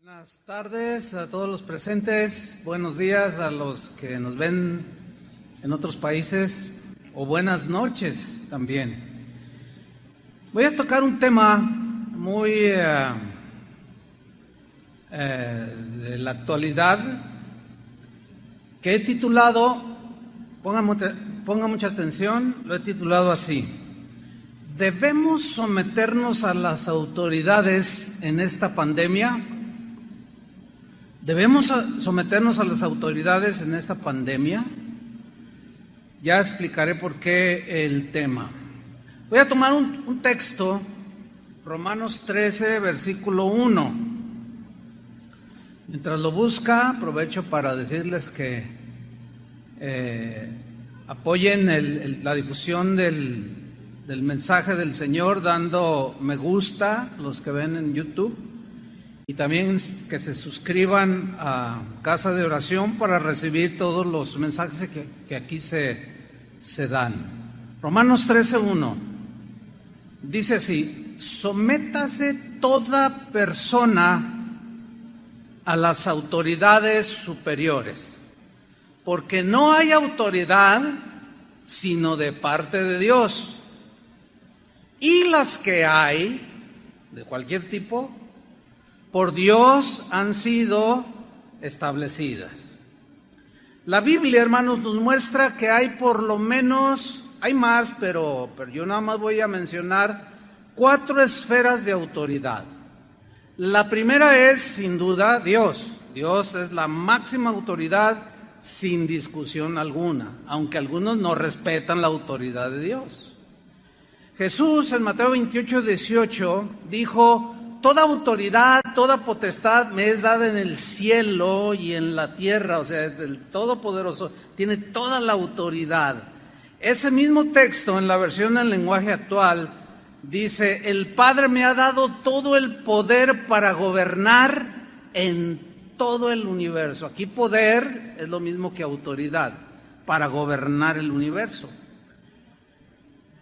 Buenas tardes a todos los presentes, buenos días a los que nos ven en otros países o buenas noches también. Voy a tocar un tema muy de la actualidad que he titulado, ponga mucha atención, lo he titulado así: ¿debemos someternos a las autoridades en esta pandemia? ¿Debemos someternos a las autoridades en esta pandemia? Ya explicaré por qué el tema. Voy a tomar un texto, Romanos 13, versículo 1. Mientras lo busca, aprovecho para decirles que apoyen la difusión del mensaje del Señor dando me gusta, los que ven en YouTube. Y también que se suscriban a Casa de Oración para recibir todos los mensajes que aquí se dan. Romanos 13:1 dice así: sométase toda persona a las autoridades superiores, porque no hay autoridad sino de parte de Dios, y las que hay, de cualquier tipo, por Dios han sido establecidas. La Biblia, hermanos, nos muestra que hay por lo menos, hay más, pero yo nada más voy a mencionar 4 esferas de autoridad. La primera es, sin duda, Dios. Dios es la máxima autoridad sin discusión alguna, aunque algunos no respetan la autoridad de Dios. Jesús en Mateo 28:18 dijo: toda autoridad, toda potestad me es dada en el cielo y en la tierra. O sea, es el Todopoderoso, tiene toda la autoridad. Ese mismo texto, en la versión en lenguaje actual, dice: el Padre me ha dado todo el poder para gobernar en todo el universo. Aquí poder es lo mismo que autoridad, para gobernar el universo.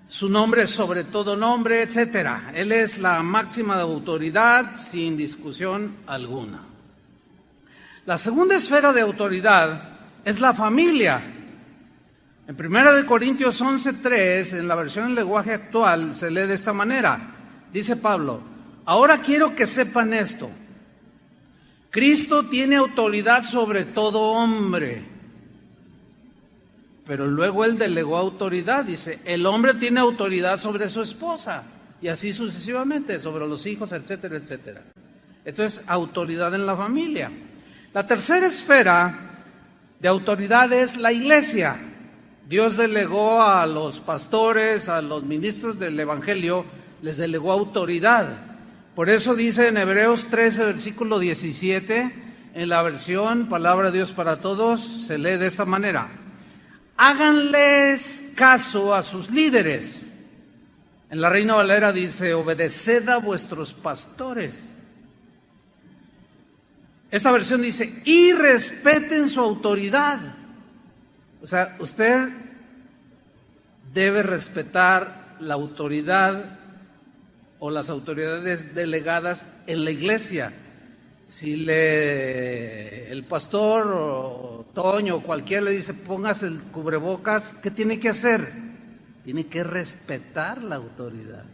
Su nombre es sobre todo nombre, etcétera. Él es la máxima autoridad sin discusión alguna. La segunda esfera de autoridad es la familia. En 1 Corintios 11:3, en la versión en lenguaje actual, se lee de esta manera. Dice Pablo: ahora quiero que sepan esto. Cristo tiene autoridad sobre todo hombre. Pero luego él delegó autoridad, dice: el hombre tiene autoridad sobre su esposa, y así sucesivamente, sobre los hijos, etcétera, etcétera. Entonces, autoridad en la familia. La tercera esfera de autoridad es la iglesia. Dios delegó a los pastores, a los ministros del evangelio, les delegó autoridad. Por eso dice en Hebreos 13, versículo 17, en la versión Palabra de Dios para Todos, se lee de esta manera: háganles caso a sus líderes. En la Reina Valera dice: obedeced a vuestros pastores. Esta versión dice: y respeten su autoridad. O sea, usted debe respetar la autoridad o las autoridades delegadas en la iglesia. Si el pastor o Toño o cualquiera le dice: póngase el cubrebocas, ¿qué tiene que hacer? Tiene que respetar la autoridad.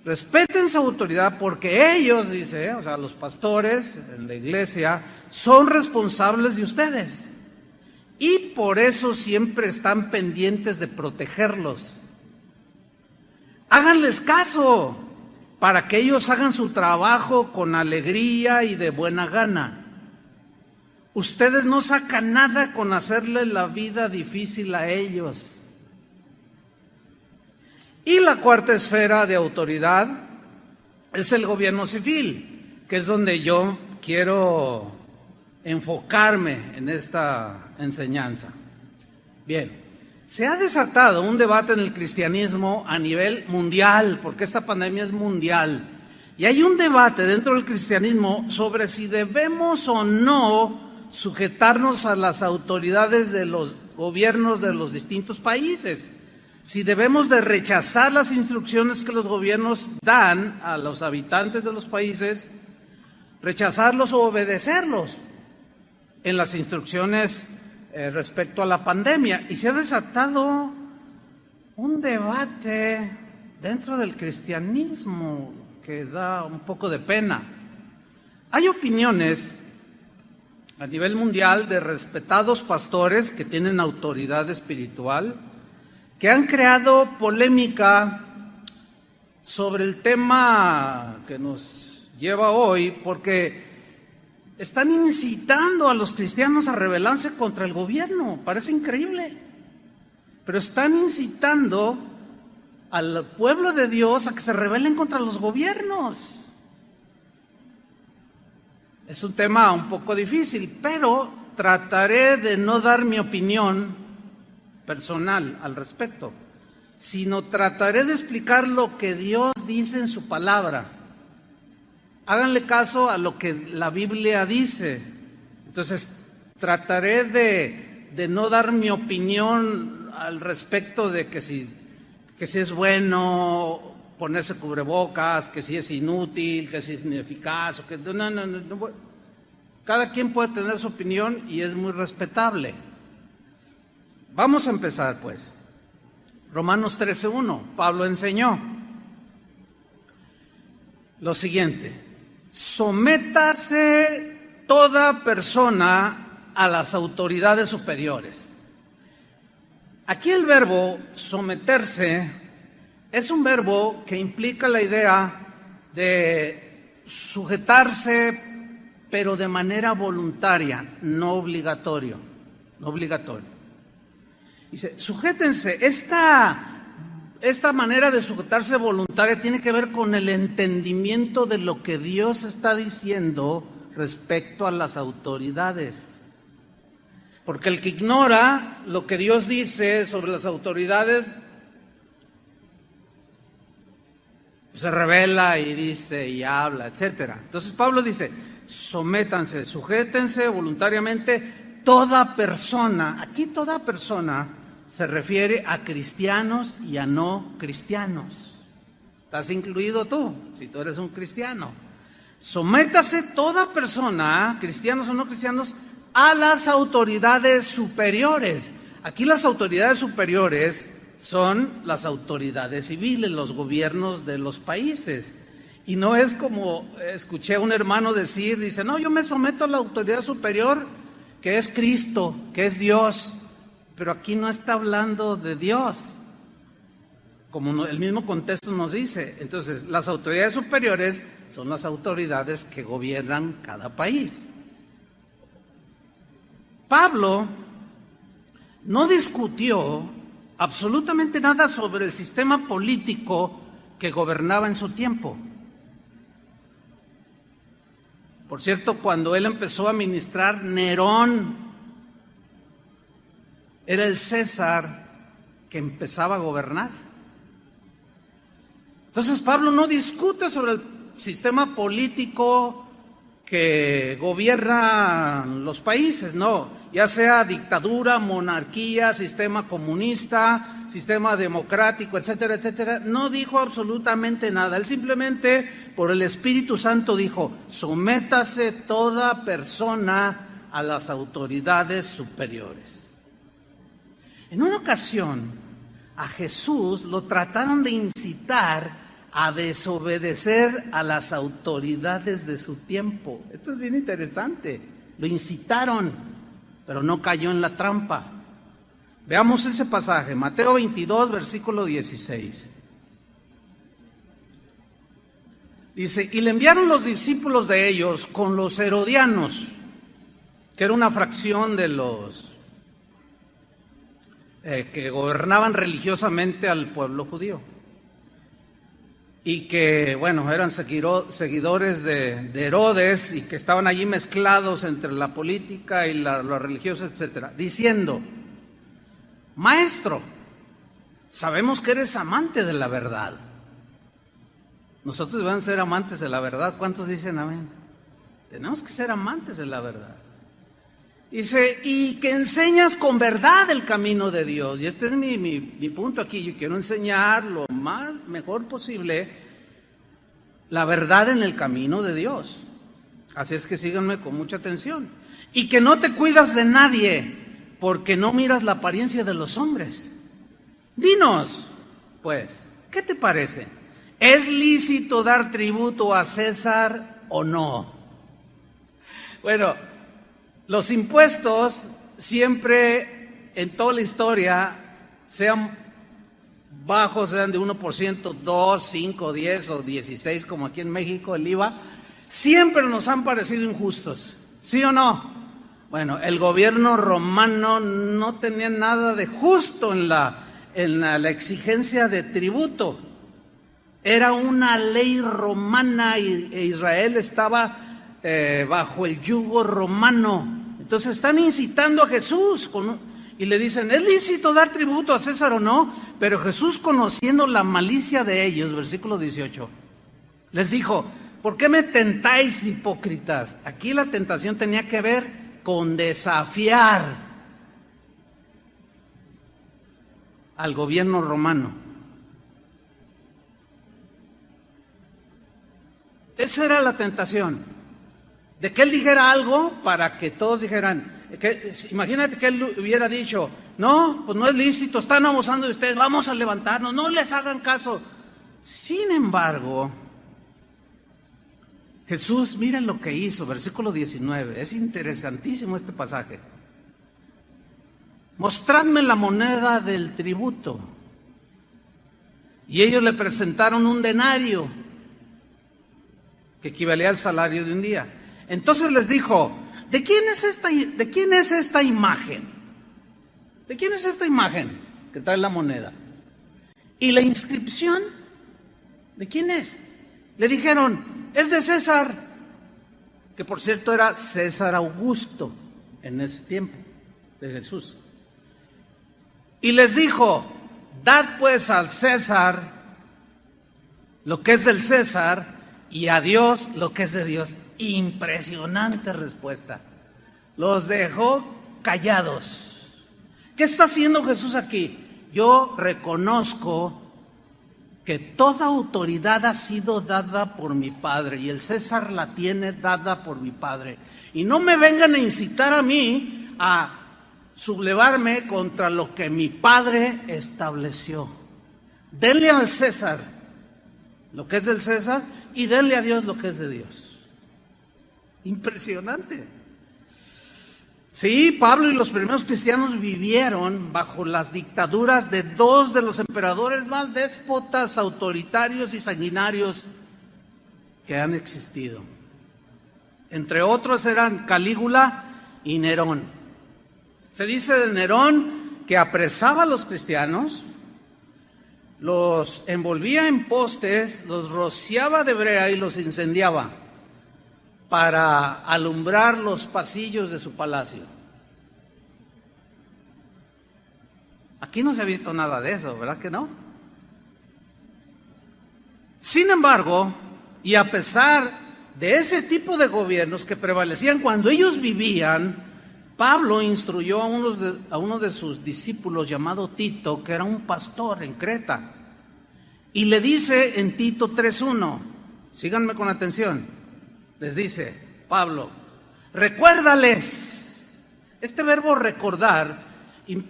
Respeten su autoridad, porque ellos, dice, o sea, los pastores en la iglesia, son responsables de ustedes. Y por eso siempre están pendientes de protegerlos. Háganles caso, para que ellos hagan su trabajo con alegría y de buena gana. Ustedes no sacan nada con hacerle la vida difícil a ellos. Y la cuarta esfera de autoridad es el gobierno civil, que es donde yo quiero enfocarme en esta enseñanza. Bien. Se ha desatado un debate en el cristianismo a nivel mundial, porque esta pandemia es mundial. Y hay un debate dentro del cristianismo sobre si debemos o no sujetarnos a las autoridades de los gobiernos de los distintos países. si debemos de rechazar las instrucciones que los gobiernos dan a los habitantes de los países, rechazarlos o obedecerlos en las instrucciones respecto a la pandemia. Y se ha desatado un debate dentro del cristianismo que da un poco de pena. Hay opiniones a nivel mundial de respetados pastores que tienen autoridad espiritual, que han creado polémica sobre el tema que nos lleva hoy, porque están incitando a los cristianos a rebelarse contra el gobierno. Parece increíble, pero están incitando al pueblo de Dios a que se rebelen contra los gobiernos. Es un tema un poco difícil, pero trataré de no dar mi opinión personal al respecto, sino trataré de explicar lo que Dios dice en su palabra. Háganle caso a lo que la Biblia dice. Entonces, trataré de no dar mi opinión al respecto de que si es bueno ponerse cubrebocas, que si es inútil, que si es ineficaz, o que no. Cada quien puede tener su opinión y es muy respetable. Vamos a empezar pues. Romanos 13:1, Pablo enseñó lo siguiente: sométase toda persona a las autoridades superiores. Aquí el verbo someterse es un verbo que implica la idea de sujetarse, pero de manera voluntaria, no obligatorio. Dice, sujétense. Esta manera de sujetarse voluntaria tiene que ver con el entendimiento de lo que Dios está diciendo respecto a las autoridades. Porque el que ignora lo que Dios dice sobre las autoridades, se revela y dice y habla, etcétera. Entonces Pablo dice, sométanse, sujétense voluntariamente toda persona. Aquí toda persona se refiere a cristianos y a no cristianos. Estás incluido tú, si tú eres un cristiano. Sométase toda persona, cristianos o no cristianos, a las autoridades superiores. Aquí las autoridades superiores son las autoridades civiles, los gobiernos de los países. Y no es como escuché a un hermano decir, dice, no, yo me someto a la autoridad superior, que es Cristo, que es Dios. Pero aquí no está hablando de Dios, como el mismo contexto nos dice. Entonces, las autoridades superiores son las autoridades que gobiernan cada país. Pablo no discutió absolutamente nada sobre el sistema político que gobernaba en su tiempo. Por cierto, cuando él empezó a ministrar, Nerón era el César que empezaba a gobernar. Entonces Pablo no discute sobre el sistema político que gobierna los países, no, ya sea dictadura, monarquía, sistema comunista, sistema democrático, etcétera, etcétera. No dijo absolutamente nada. Él simplemente, por el Espíritu Santo, dijo, sométase toda persona a las autoridades superiores. En una ocasión, a Jesús lo trataron de incitar a desobedecer a las autoridades de su tiempo. Esto es bien interesante. Lo incitaron, pero no cayó en la trampa. Veamos ese pasaje, Mateo 22, versículo 16. Dice, y le enviaron los discípulos de ellos con los herodianos, que era una fracción de los que gobernaban religiosamente al pueblo judío. Y que, bueno, eran seguidores de Herodes y que estaban allí mezclados entre la política y lo religioso, etcétera, diciendo, Maestro, sabemos que eres amante de la verdad. Nosotros debemos ser amantes de la verdad. ¿Cuántos dicen amén? Tenemos que ser amantes de la verdad. Dice, y que enseñas con verdad el camino de Dios. Y este es mi punto aquí. Yo quiero enseñar lo mejor posible la verdad en el camino de Dios. Así es que síganme con mucha atención. Y que no te cuidas de nadie, porque no miras la apariencia de los hombres. Dinos, pues, ¿qué te parece? ¿Es lícito dar tributo a César o no? Bueno, los impuestos siempre, en toda la historia, sean bajos, sean de 1%, 2, 5, 10 o 16, como aquí en México el IVA, siempre nos han parecido injustos, ¿sí o no? Bueno, el gobierno romano no tenía nada de justo en la exigencia de tributo. Era una ley romana e Israel estaba bajo el yugo romano. Entonces están incitando a Jesús y le dicen, ¿es lícito dar tributo a César o no? Pero Jesús, conociendo la malicia de ellos, versículo 18, les dijo, ¿por qué me tentáis, hipócritas? Aquí la tentación tenía que ver con desafiar al gobierno romano. Esa era la tentación, de que él dijera algo para que todos dijeran, imagínate que él hubiera dicho, no, pues no es lícito, están abusando de ustedes, vamos a levantarnos, no les hagan caso. Sin embargo, Jesús, miren lo que hizo, versículo 19, es interesantísimo este pasaje. Mostradme la moneda del tributo. Y ellos le presentaron un denario, que equivalía al salario de un día. Entonces les dijo, ¿de quién es esta imagen? ¿De quién es esta imagen que trae la moneda? ¿Y la inscripción? ¿De quién es? Le dijeron, es de César, que por cierto era César Augusto en ese tiempo de Jesús. Y les dijo, dad pues al César lo que es del César y a Dios lo que es de Dios. Impresionante respuesta. Los dejó callados. ¿Qué está haciendo Jesús aquí? Yo reconozco que toda autoridad ha sido dada por mi Padre y el César la tiene dada por mi Padre. Y no me vengan a incitar a mí a sublevarme contra lo que mi Padre estableció. Denle al César lo que es del César y denle a Dios lo que es de Dios. Impresionante. Sí, Pablo y los primeros cristianos vivieron bajo las dictaduras de dos de los emperadores más déspotas, autoritarios y sanguinarios que han existido. Entre otros eran Calígula y Nerón. Se dice de Nerón que apresaba a los cristianos, los envolvía en postes, los rociaba de brea y los incendiaba para alumbrar los pasillos de su palacio. Aquí no se ha visto nada de eso, ¿verdad que no? Sin embargo, y a pesar de ese tipo de gobiernos que prevalecían cuando ellos vivían, Pablo instruyó a uno de sus discípulos llamado Tito, que era un pastor en Creta, y le dice en Tito 3:1, síganme con atención, les dice Pablo, recuérdales. Este verbo recordar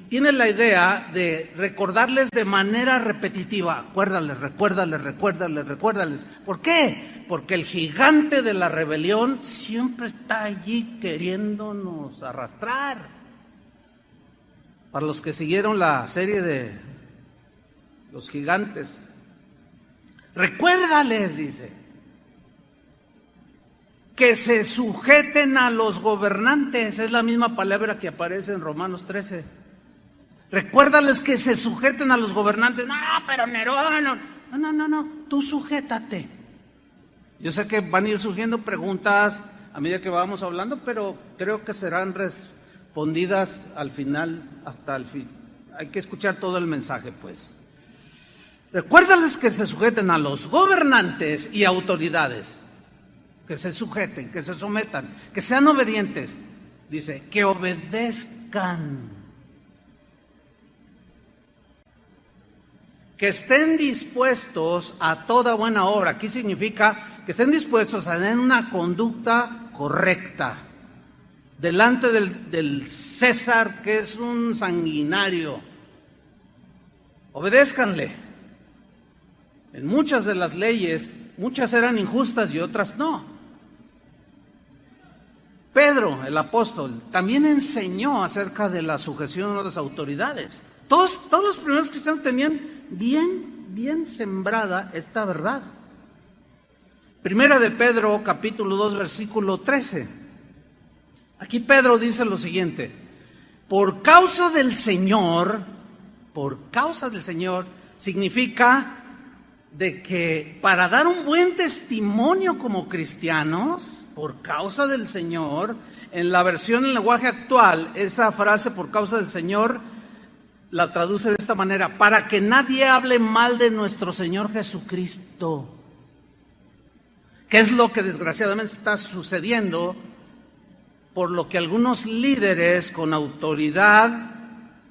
tiene la idea de recordarles de manera repetitiva. Acuérdales, recuérdales. ¿Por qué? Porque el gigante de la rebelión siempre está allí queriéndonos arrastrar. Para los que siguieron la serie de los gigantes, recuérdales, dice, que se sujeten a los gobernantes. Es la misma palabra que aparece en Romanos 13. Recuérdales que se sujeten a los gobernantes. No, pero Nerón, no, tú sujétate. Yo sé que van a ir surgiendo preguntas a medida que vamos hablando, pero creo que serán respondidas al final, hasta el fin. Hay que escuchar todo el mensaje, pues. Recuérdales que se sujeten a los gobernantes y autoridades. Que se sujeten, que se sometan, que sean obedientes. Dice, que obedezcan, que estén dispuestos a toda buena obra. Aquí significa que estén dispuestos a tener una conducta correcta delante del César, que es un sanguinario. Obedézcanle. En muchas de las leyes, muchas eran injustas y otras no. Pedro, el apóstol, también enseñó acerca de la sujeción a las autoridades. Todos los primeros cristianos tenían bien sembrada esta verdad. Primera de Pedro, capítulo 2, versículo 13. Aquí Pedro dice lo siguiente: por causa del Señor, significa de que para dar un buen testimonio como cristianos, por causa del Señor, en la versión en lenguaje actual, esa frase por causa del Señor la traduce de esta manera: para que nadie hable mal de nuestro Señor Jesucristo. ¿Qué es lo que desgraciadamente está sucediendo? Por lo que algunos líderes con autoridad,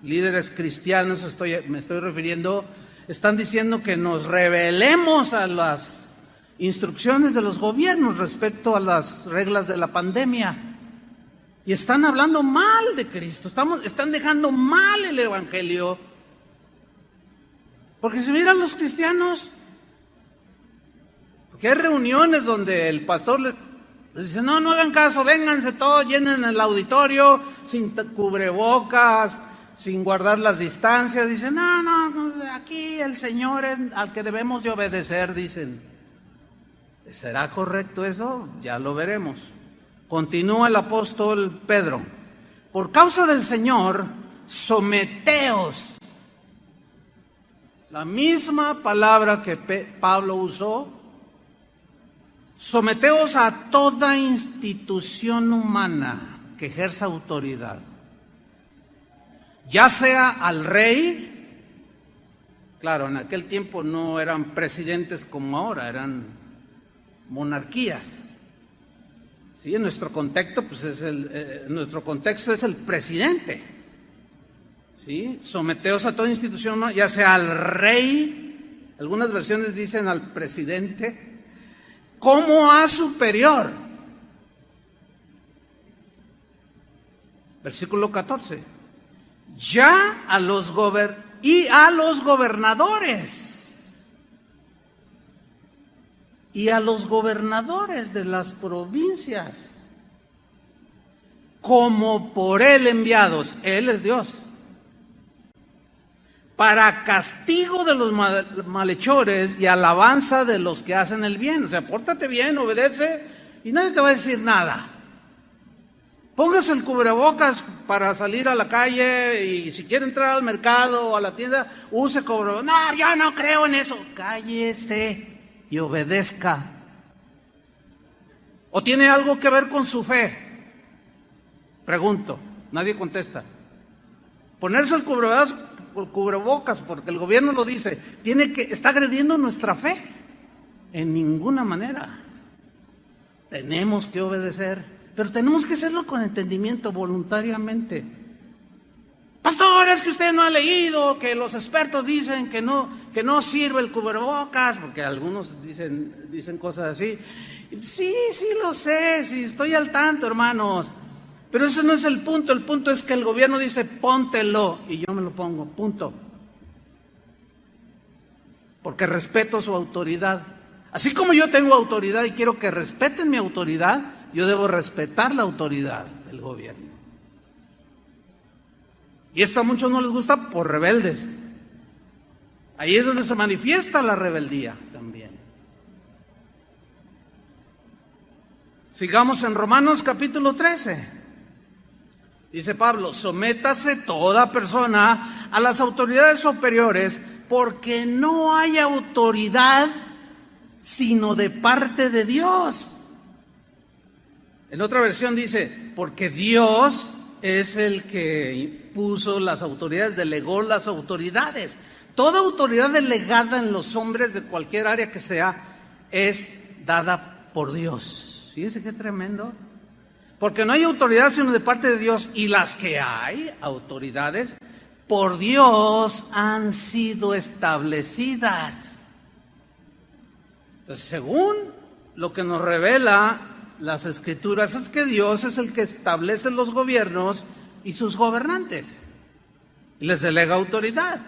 líderes cristianos me estoy refiriendo, están diciendo que nos rebelemos a las instrucciones de los gobiernos respecto a las reglas de la pandemia. Y están hablando mal de Cristo, están dejando mal el Evangelio. Porque si miran los cristianos, porque hay reuniones donde el pastor les dice, no hagan caso, vénganse todos, llenen el auditorio, sin cubrebocas, sin guardar las distancias. Dicen, no, aquí el Señor es al que debemos de obedecer, dicen. ¿Será correcto eso? Ya lo veremos. Continúa el apóstol Pedro: por causa del Señor, someteos. La misma palabra que Pablo usó. Someteos a toda institución humana que ejerza autoridad, ya sea al rey. Claro, en aquel tiempo no eran presidentes como ahora, eran monarquías. Sí, en nuestro contexto, pues nuestro contexto es el presidente. Sí, someteos a toda institución humana, ya sea al rey, algunas versiones dicen al presidente, como a superior. Versículo 14. Ya a los gobernadores. Y a los gobernadores de las provincias, como por él enviados. Él es Dios. Para castigo de los malhechores y alabanza de los que hacen el bien. O sea, pórtate bien, obedece y nadie te va a decir nada. Póngase el cubrebocas para salir a la calle y si quiere entrar al mercado o a la tienda, use cubrebocas. No, yo no creo en eso. Cállese y obedezca. ¿O tiene algo que ver con su fe? Pregunto, nadie contesta. Ponerse el cubrebocas porque el gobierno lo dice, está agrediendo nuestra fe. En ninguna manera. Tenemos que obedecer, pero tenemos que hacerlo con entendimiento, voluntariamente. Pastor, es que usted no ha leído que los expertos dicen que no sirve el cubrebocas, porque algunos dicen cosas así. Sí lo sé, sí estoy al tanto, hermanos. Pero ese no es el punto es que el gobierno dice, póntelo, y yo me lo pongo, punto. Porque respeto su autoridad. Así como yo tengo autoridad y quiero que respeten mi autoridad, yo debo respetar la autoridad del gobierno. Y esto a muchos no les gusta por rebeldes. Ahí es donde se manifiesta la rebeldía también. Sigamos en Romanos capítulo 13. Dice Pablo, sométase toda persona a las autoridades superiores, porque no hay autoridad sino de parte de Dios. En otra versión dice, porque Dios es el que puso las autoridades, delegó las autoridades. Toda autoridad delegada en los hombres de cualquier área que sea es dada por Dios. Fíjense qué tremendo. Porque no hay autoridad sino de parte de Dios, y las que hay, autoridades, por Dios han sido establecidas. Entonces, según lo que nos revela las Escrituras, es que Dios es el que establece los gobiernos y sus gobernantes, y les delega autoridad.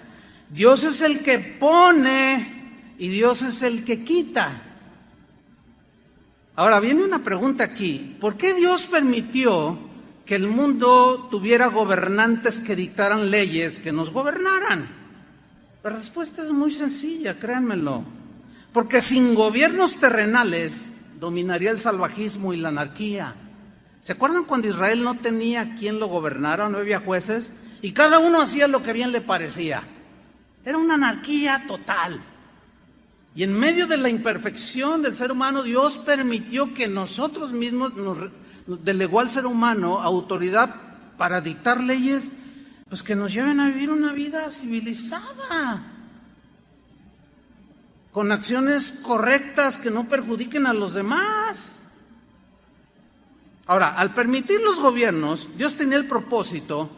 Dios es el que pone y Dios es el que quita. Ahora viene una pregunta aquí: ¿por qué Dios permitió que el mundo tuviera gobernantes que dictaran leyes que nos gobernaran? La respuesta es muy sencilla, créanmelo. Porque sin gobiernos terrenales dominaría el salvajismo y la anarquía. ¿Se acuerdan cuando Israel no tenía quien lo gobernara? No había jueces y cada uno hacía lo que bien le parecía. Era una anarquía total. Y en medio de la imperfección del ser humano, Dios permitió que nosotros mismos nos delegó al ser humano autoridad para dictar leyes, pues que nos lleven a vivir una vida civilizada, con acciones correctas que no perjudiquen a los demás. Ahora, al permitir los gobiernos, Dios tenía el propósito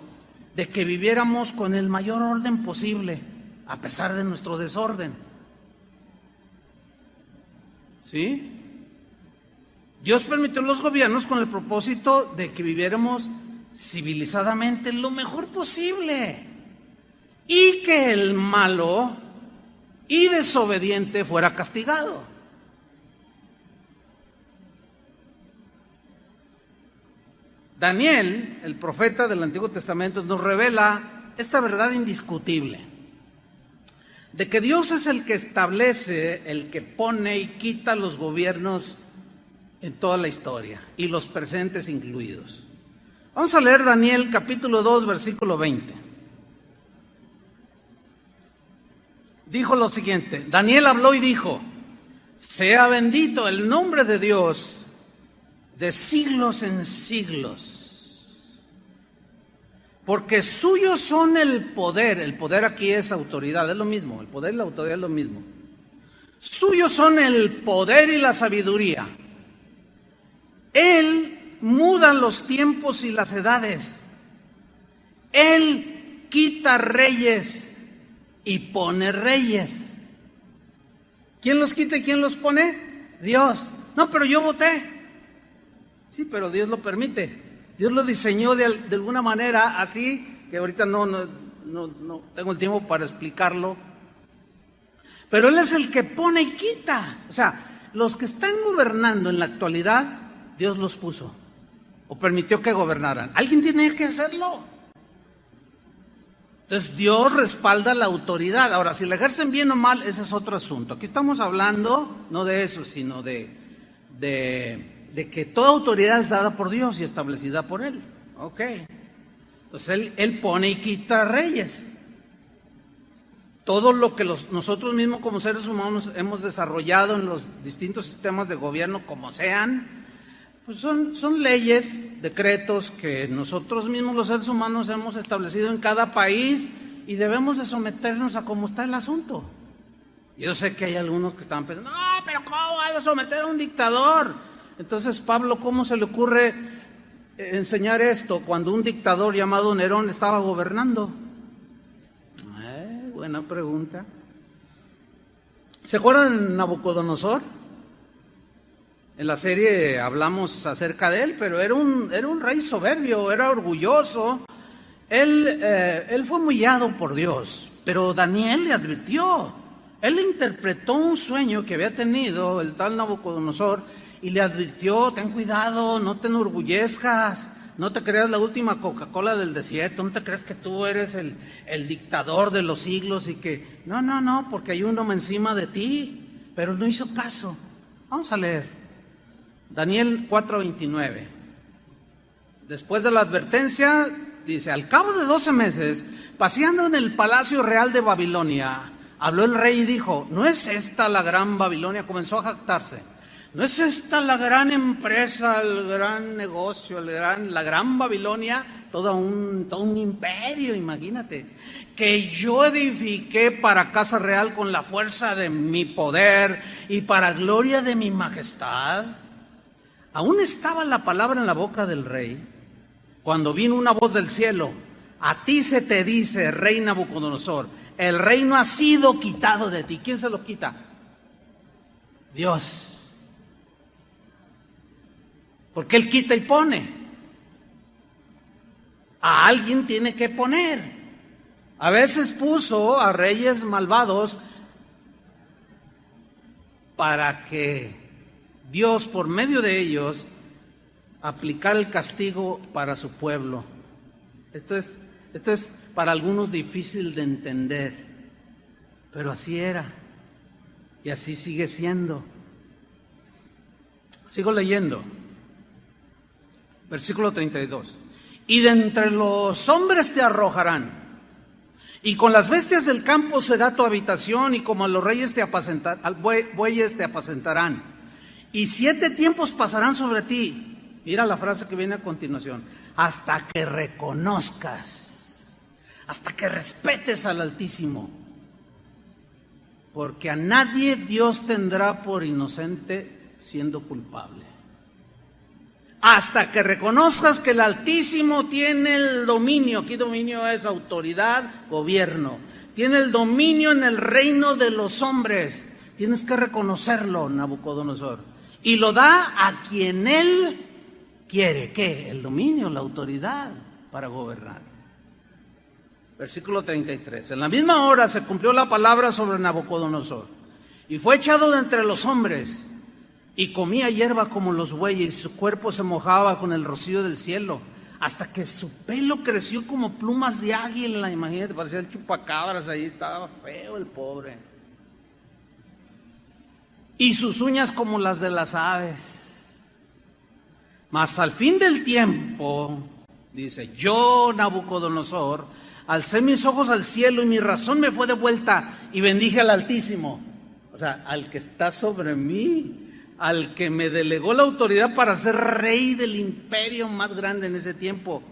de que viviéramos con el mayor orden posible, a pesar de nuestro desorden. ¿Sí? Dios permitió los gobiernos con el propósito de que viviéramos civilizadamente lo mejor posible y que el malo y desobediente fuera castigado. Daniel, el profeta del Antiguo Testamento, nos revela esta verdad indiscutible: de que Dios es el que establece, el que pone y quita los gobiernos en toda la historia, y los presentes incluidos. Vamos a leer Daniel capítulo 2, versículo 20. Dijo lo siguiente: Daniel habló y dijo: sea bendito el nombre de Dios de siglos en siglos, porque suyos son el poder aquí es autoridad, es lo mismo, el poder y la autoridad es lo mismo. Suyos son el poder y la sabiduría. Él muda los tiempos y las edades. Él quita reyes y pone reyes. ¿Quién los quita y quién los pone? Dios. No, pero yo voté. Sí, pero Dios lo permite. Dios lo diseñó de alguna manera así, que ahorita no tengo el tiempo para explicarlo. Pero Él es el que pone y quita. O sea, los que están gobernando en la actualidad, Dios los puso o permitió que gobernaran. Alguien tiene que hacerlo. Entonces Dios respalda la autoridad. Ahora, si la ejercen bien o mal, ese es otro asunto. Aquí estamos hablando no de eso, sino de que toda autoridad es dada por Dios y establecida por Él. Ok. Entonces Él pone y quita reyes. Todo lo que nosotros mismos como seres humanos hemos desarrollado en los distintos sistemas de gobierno, como sean, pues son leyes, decretos que nosotros mismos los seres humanos hemos establecido en cada país y debemos de someternos a cómo está el asunto. Yo sé que hay algunos que están pensando: no, pero ¿cómo va a someter a un dictador? Entonces, Pablo, ¿cómo se le ocurre enseñar esto cuando un dictador llamado Nerón estaba gobernando? Buena pregunta. ¿Se acuerdan de Nabucodonosor? En la serie hablamos acerca de él, pero era un rey soberbio, era orgulloso. Él fue humillado por Dios, pero Daniel le advirtió. Él interpretó un sueño que había tenido el tal Nabucodonosor y le advirtió: ten cuidado, no te enorgullezcas, no te creas la última Coca-Cola del desierto, no te creas que tú eres el dictador de los siglos y que no, porque hay uno encima de ti. Pero no hizo caso. Vamos a leer Daniel 4:29. Después de la advertencia, dice: al cabo de 12 meses, paseando en el palacio real de Babilonia, habló el rey y dijo: ¿no es esta la gran Babilonia? Comenzó a jactarse. ¿No es esta la gran empresa, el gran negocio, la gran Babilonia? Todo un imperio, imagínate, que yo edifiqué para casa real con la fuerza de mi poder y para gloria de mi majestad. Aún estaba la palabra en la boca del rey, cuando vino una voz del cielo: a ti se te dice, rey Nabucodonosor, el reino ha sido quitado de ti. ¿Quién se lo quita? Dios. Porque Él quita y pone. A alguien tiene que poner. A veces puso a reyes malvados para que Dios, por medio de ellos, aplicara el castigo para su pueblo. Esto es para algunos difícil de entender, pero así era y así sigue siendo. Sigo leyendo. Versículo 32. Y de entre los hombres te arrojarán, y con las bestias del campo será tu habitación, y como a los reyes bueyes te apacentarán. Y 7 tiempos pasarán sobre ti. Mira la frase que viene a continuación: hasta que reconozcas, hasta que respetes al Altísimo, porque a nadie Dios tendrá por inocente siendo culpable. Hasta que reconozcas que el Altísimo tiene el dominio. Aquí dominio es autoridad, gobierno. Tiene el dominio en el reino de los hombres. Tienes que reconocerlo, Nabucodonosor. Y lo da a quien Él quiere. ¿Qué? El dominio, la autoridad para gobernar. Versículo 33. En la misma hora se cumplió la palabra sobre Nabucodonosor, y fue echado de entre los hombres, y comía hierba como los bueyes, y su cuerpo se mojaba con el rocío del cielo, hasta que su pelo creció como plumas de águila. Imagínate, parecía el chupacabras ahí, estaba feo el pobre. Y sus uñas como las de las aves. Mas al fin del tiempo, dice, yo, Nabucodonosor, alcé mis ojos al cielo y mi razón me fue devuelta, y bendije al Altísimo. O sea, al que está sobre mí, al que me delegó la autoridad para ser rey del imperio más grande en ese tiempo.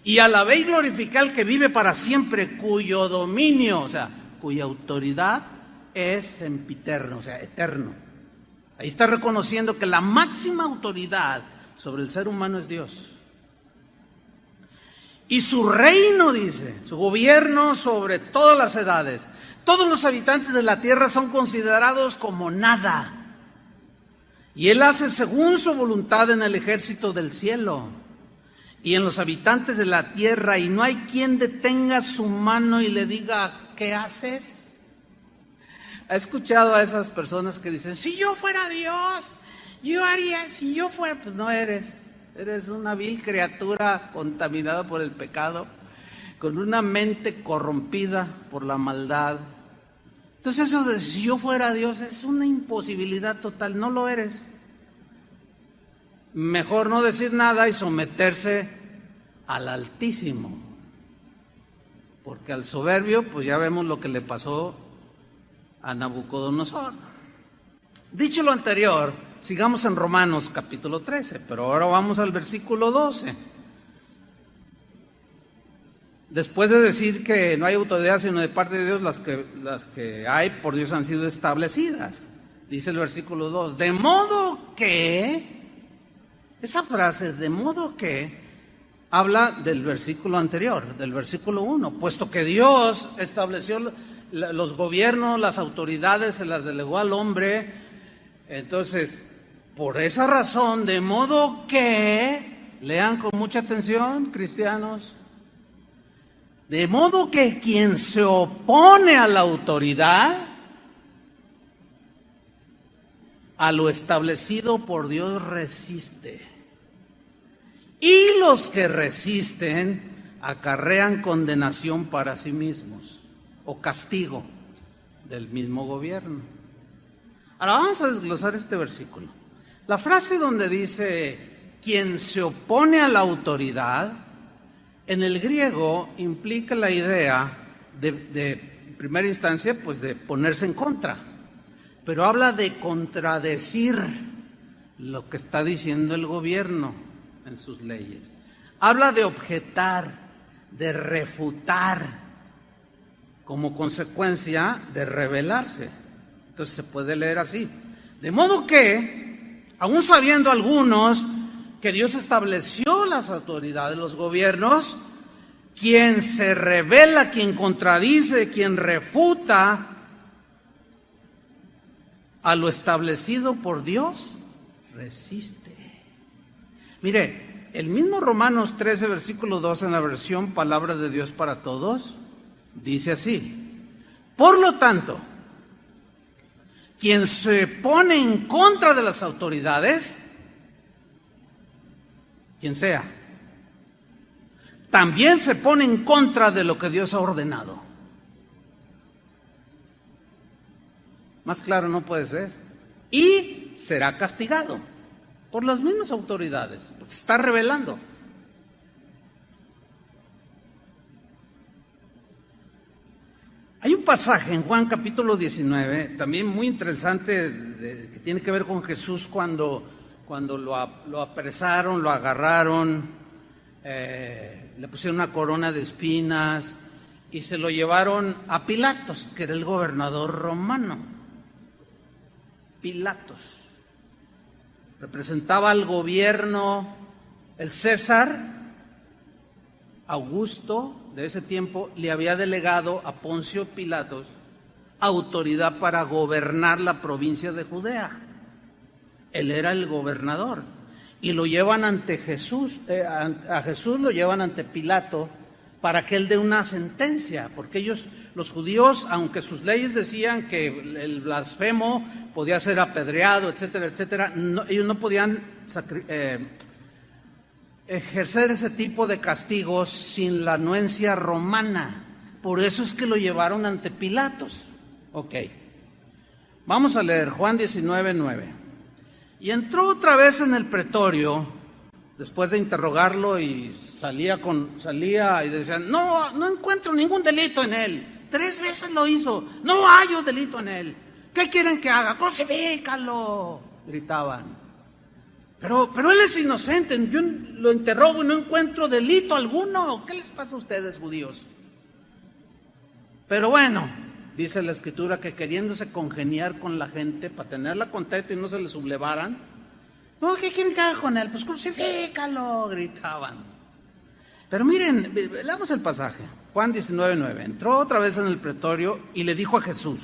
Y alabé y glorifiqué al que vive para siempre, cuyo dominio, o sea, cuya autoridad es sempiterno, o sea, eterno. Ahí está reconociendo que la máxima autoridad sobre el ser humano es Dios. Y su reino, dice, su gobierno sobre todas las edades. Todos los habitantes de la tierra son considerados como nada. Y Él hace según su voluntad en el ejército del cielo y en los habitantes de la tierra, y no hay quien detenga su mano y le diga, ¿qué haces? ¿Ha escuchado a esas personas que dicen, si yo fuera Dios, yo haría, si yo fuera? Pues no eres. Eres una vil criatura contaminada por el pecado, con una mente corrompida por la maldad. Entonces eso de si yo fuera Dios es una imposibilidad total, no lo eres. Mejor no decir nada y someterse al Altísimo, porque al soberbio pues ya vemos lo que le pasó a Nabucodonosor. Dicho lo anterior, sigamos en Romanos capítulo 13, pero ahora vamos al versículo 12. Después de decir que no hay autoridad sino de parte de Dios, las que hay por Dios han sido establecidas. Dice el versículo 2, de modo que, esa frase, de modo que, habla del versículo anterior, del versículo 1, puesto que Dios estableció los gobiernos, las autoridades, se las delegó al hombre. Entonces, por esa razón, de modo que, lean con mucha atención, cristianos, de modo que quien se opone a la autoridad, a lo establecido por Dios resiste. Y los que resisten acarrean condenación para sí mismos, o castigo del mismo gobierno. Ahora vamos a desglosar este versículo. La frase donde dice, quien se opone a la autoridad, en el griego implica la idea de en primera instancia, pues de ponerse en contra, pero habla de contradecir lo que está diciendo el gobierno en sus leyes. Habla de objetar, de refutar, como consecuencia de rebelarse. Entonces se puede leer así. De modo que Aún sabiendo algunos que Dios estableció las autoridades, los gobiernos, quien se rebela, quien contradice, quien refuta a lo establecido por Dios, resiste. Mire, el mismo Romanos 13, versículo 2, en la versión Palabra de Dios para Todos, dice así: por lo tanto, quien se pone en contra de las autoridades, quien sea, también se pone en contra de lo que Dios ha ordenado. Más claro no puede ser. Y será castigado por las mismas autoridades, porque se está rebelando. Hay un pasaje en Juan capítulo 19, también muy interesante, que tiene que ver con Jesús cuando lo apresaron, lo agarraron, le pusieron una corona de espinas y se lo llevaron a Pilatos, que era el gobernador romano. Pilatos representaba al gobierno, el César Augusto de ese tiempo le había delegado a Poncio Pilatos autoridad para gobernar la provincia de Judea. Él era el gobernador y lo llevan ante Jesús, a Jesús lo llevan ante Pilato para que él dé una sentencia, porque ellos, los judíos, aunque sus leyes decían que el blasfemo podía ser apedreado, etcétera, etcétera, ellos no podían ejercer ese tipo de castigos sin la anuencia romana. Por eso es que lo llevaron ante Pilatos. Ok, vamos a leer Juan 19, 9. Y entró otra vez en el pretorio, después de interrogarlo, y salía y decían: no encuentro ningún delito en él. 3 veces lo hizo, no hallo delito en él. ¿Qué quieren que haga? Crucifícalo, gritaban. Pero él es inocente, yo lo interrogo y no encuentro delito alguno. ¿Qué les pasa a ustedes, judíos? Pero bueno, dice la Escritura que queriéndose congeniar con la gente para tenerla contenta y no se le sublevaran, no, ¿qué quieren que haga con él? Pues crucifícalo, gritaban. Pero miren, leamos el pasaje, Juan 19, 9. Entró otra vez en el pretorio y le dijo a Jesús: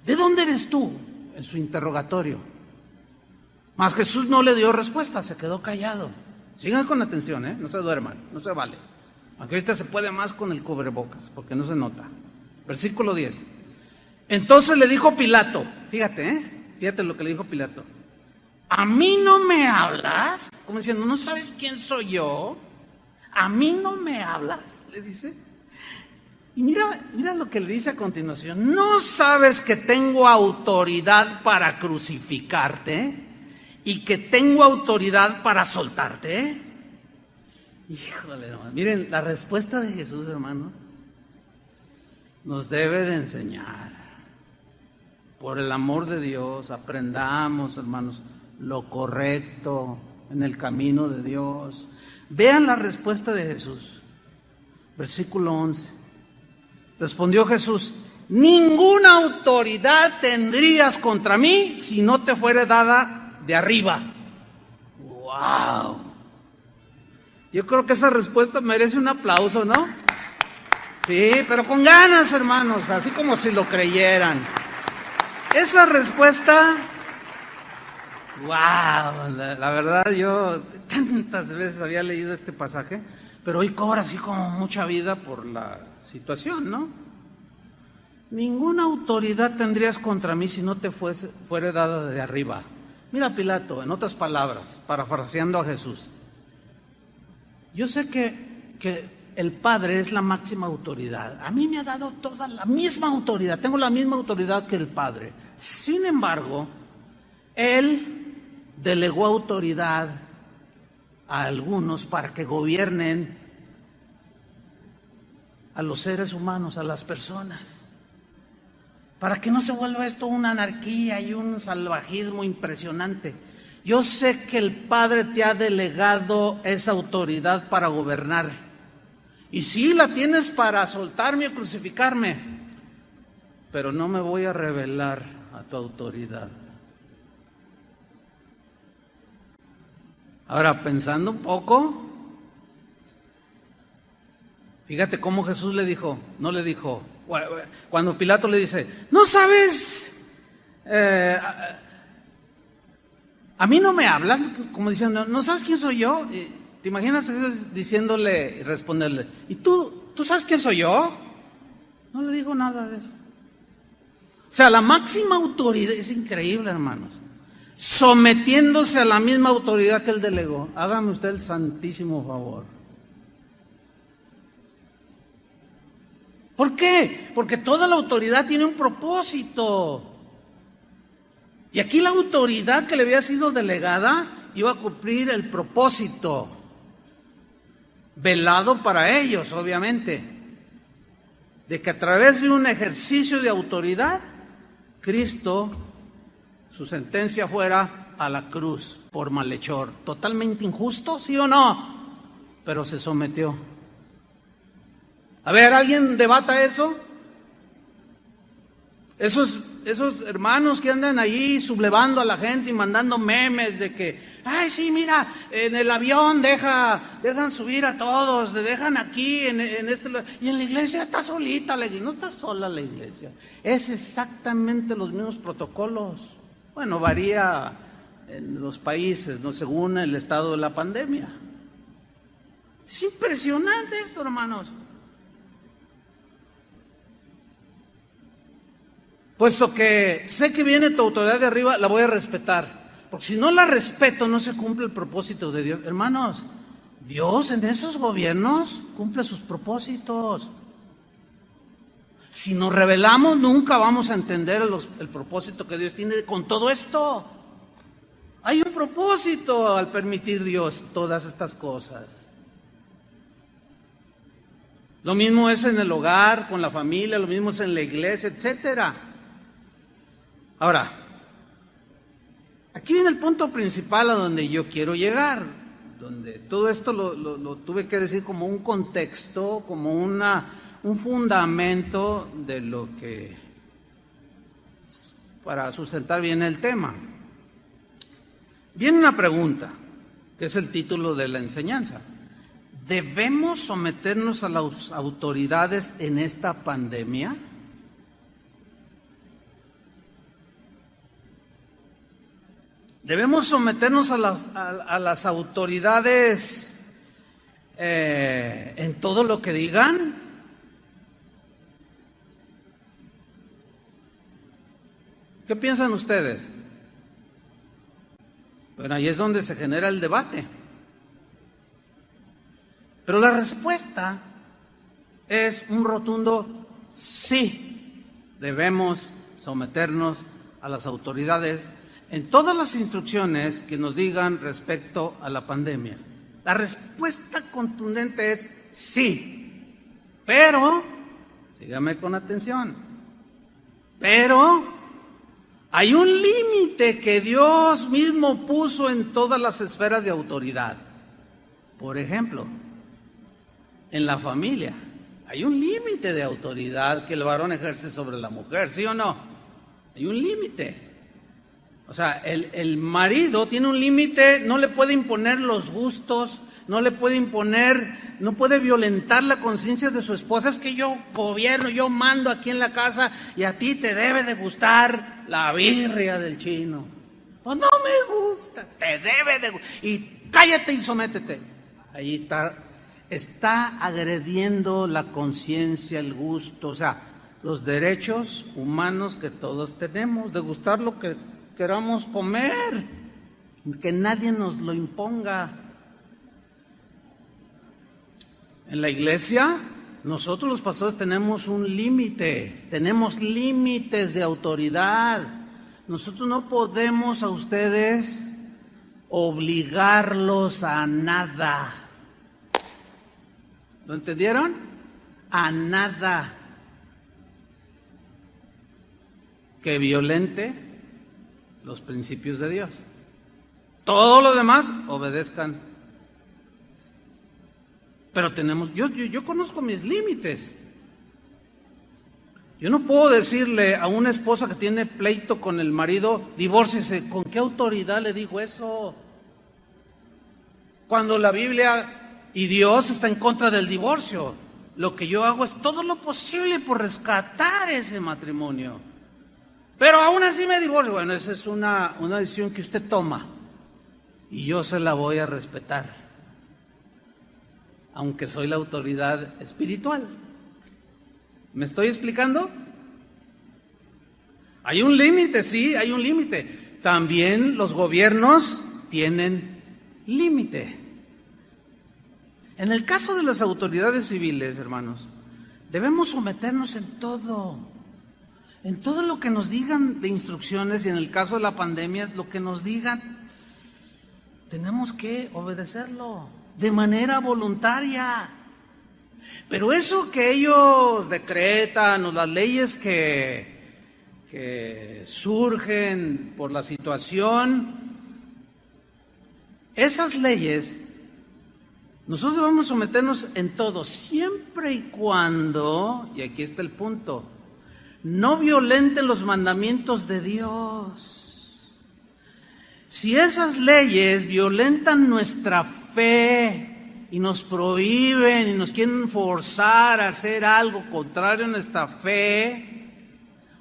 ¿de dónde eres tú? En su interrogatorio. Mas Jesús no le dio respuesta, se quedó callado. Sigan con atención, no se duerman, no se vale. Aunque ahorita se puede más con el cubrebocas, porque no se nota. Versículo 10. Entonces le dijo Pilato, fíjate lo que le dijo Pilato: ¿a mí no me hablas? Como diciendo, ¿no sabes quién soy yo? ¿A mí no me hablas? Le dice. Y mira lo que le dice a continuación: ¿no sabes que tengo autoridad para crucificarte y que tengo autoridad para soltarte? Híjole, hermano. Miren, la respuesta de Jesús, hermanos, nos debe de enseñar. Por el amor de Dios, aprendamos, hermanos, lo correcto en el camino de Dios. Vean la respuesta de Jesús. Versículo 11. Respondió Jesús: ninguna autoridad tendrías contra mí si no te fuera dada de arriba. ¡Wow! Yo creo que esa respuesta merece un aplauso, ¿no? Sí, pero con ganas, hermanos, así como si lo creyeran. Esa respuesta, ¡wow! La verdad, yo tantas veces había leído este pasaje, pero hoy cobra así como mucha vida por la situación, ¿no? Ninguna autoridad tendrías contra mí si no te fuera dada de arriba. Mira, Pilato, en otras palabras, parafraseando a Jesús: yo sé que el Padre es la máxima autoridad. A mí me ha dado toda la misma autoridad, tengo la misma autoridad que el Padre. Sin embargo, Él delegó autoridad a algunos para que gobiernen a los seres humanos, a las personas, para que no se vuelva esto una anarquía y un salvajismo impresionante. Yo sé que el Padre te ha delegado esa autoridad para gobernar. Y sí, la tienes para soltarme o crucificarme, pero no me voy a rebelar a tu autoridad. Ahora, pensando un poco, fíjate cómo Jesús le dijo, no le dijo, cuando Pilato le dice, no sabes, a mí no me hablas, como diciendo, ¿no sabes quién soy yo? ¿Te imaginas diciéndole y responderle, ¿y tú sabes quién soy yo? No le dijo nada de eso. O sea, la máxima autoridad, es increíble, hermanos, sometiéndose a la misma autoridad que él delegó. Hágame usted el santísimo favor. ¿Por qué? Porque toda la autoridad tiene un propósito. Y aquí la autoridad que le había sido delegada iba a cumplir el propósito, velado para ellos, obviamente, de que a través de un ejercicio de autoridad, Cristo, su sentencia fuera a la cruz por malhechor. Totalmente injusto, ¿sí o no? Pero se sometió. A ver, ¿alguien debata eso? Esos hermanos que andan allí sublevando a la gente y mandando memes de que, ay, sí, mira, en el avión dejan subir a todos, dejan aquí, en este, y en la iglesia está solita la iglesia. No está sola la iglesia, es exactamente los mismos protocolos. Bueno, varía en los países, ¿no?, según el estado de la pandemia. Es impresionante esto, hermanos. Puesto que sé que viene tu autoridad de arriba, la voy a respetar. Porque si no la respeto, no se cumple el propósito de Dios. Hermanos, Dios en esos gobiernos cumple sus propósitos. Si nos rebelamos, nunca vamos a entender el propósito que Dios tiene con todo esto. Hay un propósito al permitir Dios todas estas cosas. Lo mismo es en el hogar, con la familia, lo mismo es en la iglesia, etcétera. Ahora, aquí viene el punto principal a donde yo quiero llegar, donde todo esto lo tuve que decir como un contexto, como un fundamento de lo que, para sustentar bien el tema. Viene una pregunta, que es el título de la enseñanza. ¿Debemos someternos a las autoridades en esta pandemia? ¿Debemos someternos a las autoridades en todo lo que digan? ¿Qué piensan ustedes? Bueno, ahí es donde se genera el debate. Pero la respuesta es un rotundo sí. Debemos someternos a las autoridades en todas las instrucciones que nos digan respecto a la pandemia. La respuesta contundente es sí, pero, sígame con atención, pero hay un límite que Dios mismo puso en todas las esferas de autoridad. Por ejemplo, en la familia hay un límite de autoridad que el varón ejerce sobre la mujer, ¿sí o no? Hay un límite. O sea, el marido tiene un límite, no le puede imponer los gustos, no le puede imponer, no puede violentar la conciencia de su esposa. Es que yo gobierno, yo mando aquí en la casa y a ti te debe de gustar la birria del chino. Pues no me gusta, te debe de gustar. Y cállate y sométete. Ahí está agrediendo la conciencia, el gusto, o sea, los derechos humanos que todos tenemos de gustar lo que queramos comer, que nadie nos lo imponga. En la iglesia, nosotros los pastores tenemos un límite, tenemos límites de autoridad. Nosotros no podemos a ustedes obligarlos a nada. ¿Lo entendieron? A nada que violente los principios de Dios. Todo lo demás, obedezcan. Pero yo conozco mis límites. Yo no puedo decirle a una esposa que tiene pleito con el marido, divórciese. ¿Con qué autoridad le digo eso? Cuando la Biblia y Dios está en contra del divorcio, lo que yo hago es todo lo posible por rescatar ese matrimonio. Pero aún así me divorcio. Bueno, esa es una decisión que usted toma y yo se la voy a respetar, aunque soy la autoridad espiritual. ¿Me estoy explicando? Hay un límite, sí, hay un límite. También los gobiernos tienen límite. En el caso de las autoridades civiles, hermanos, debemos someternos en todo lo que nos digan de instrucciones, y en el caso de la pandemia, lo que nos digan, tenemos que obedecerlo de manera voluntaria. Pero eso que ellos decretan, o las leyes que surgen por la situación, esas leyes, nosotros vamos a someternos en todo, siempre y cuando, y aquí está el punto, no violenten los mandamientos de Dios. Si esas leyes violentan nuestra fe y nos prohíben y nos quieren forzar a hacer algo contrario a nuestra fe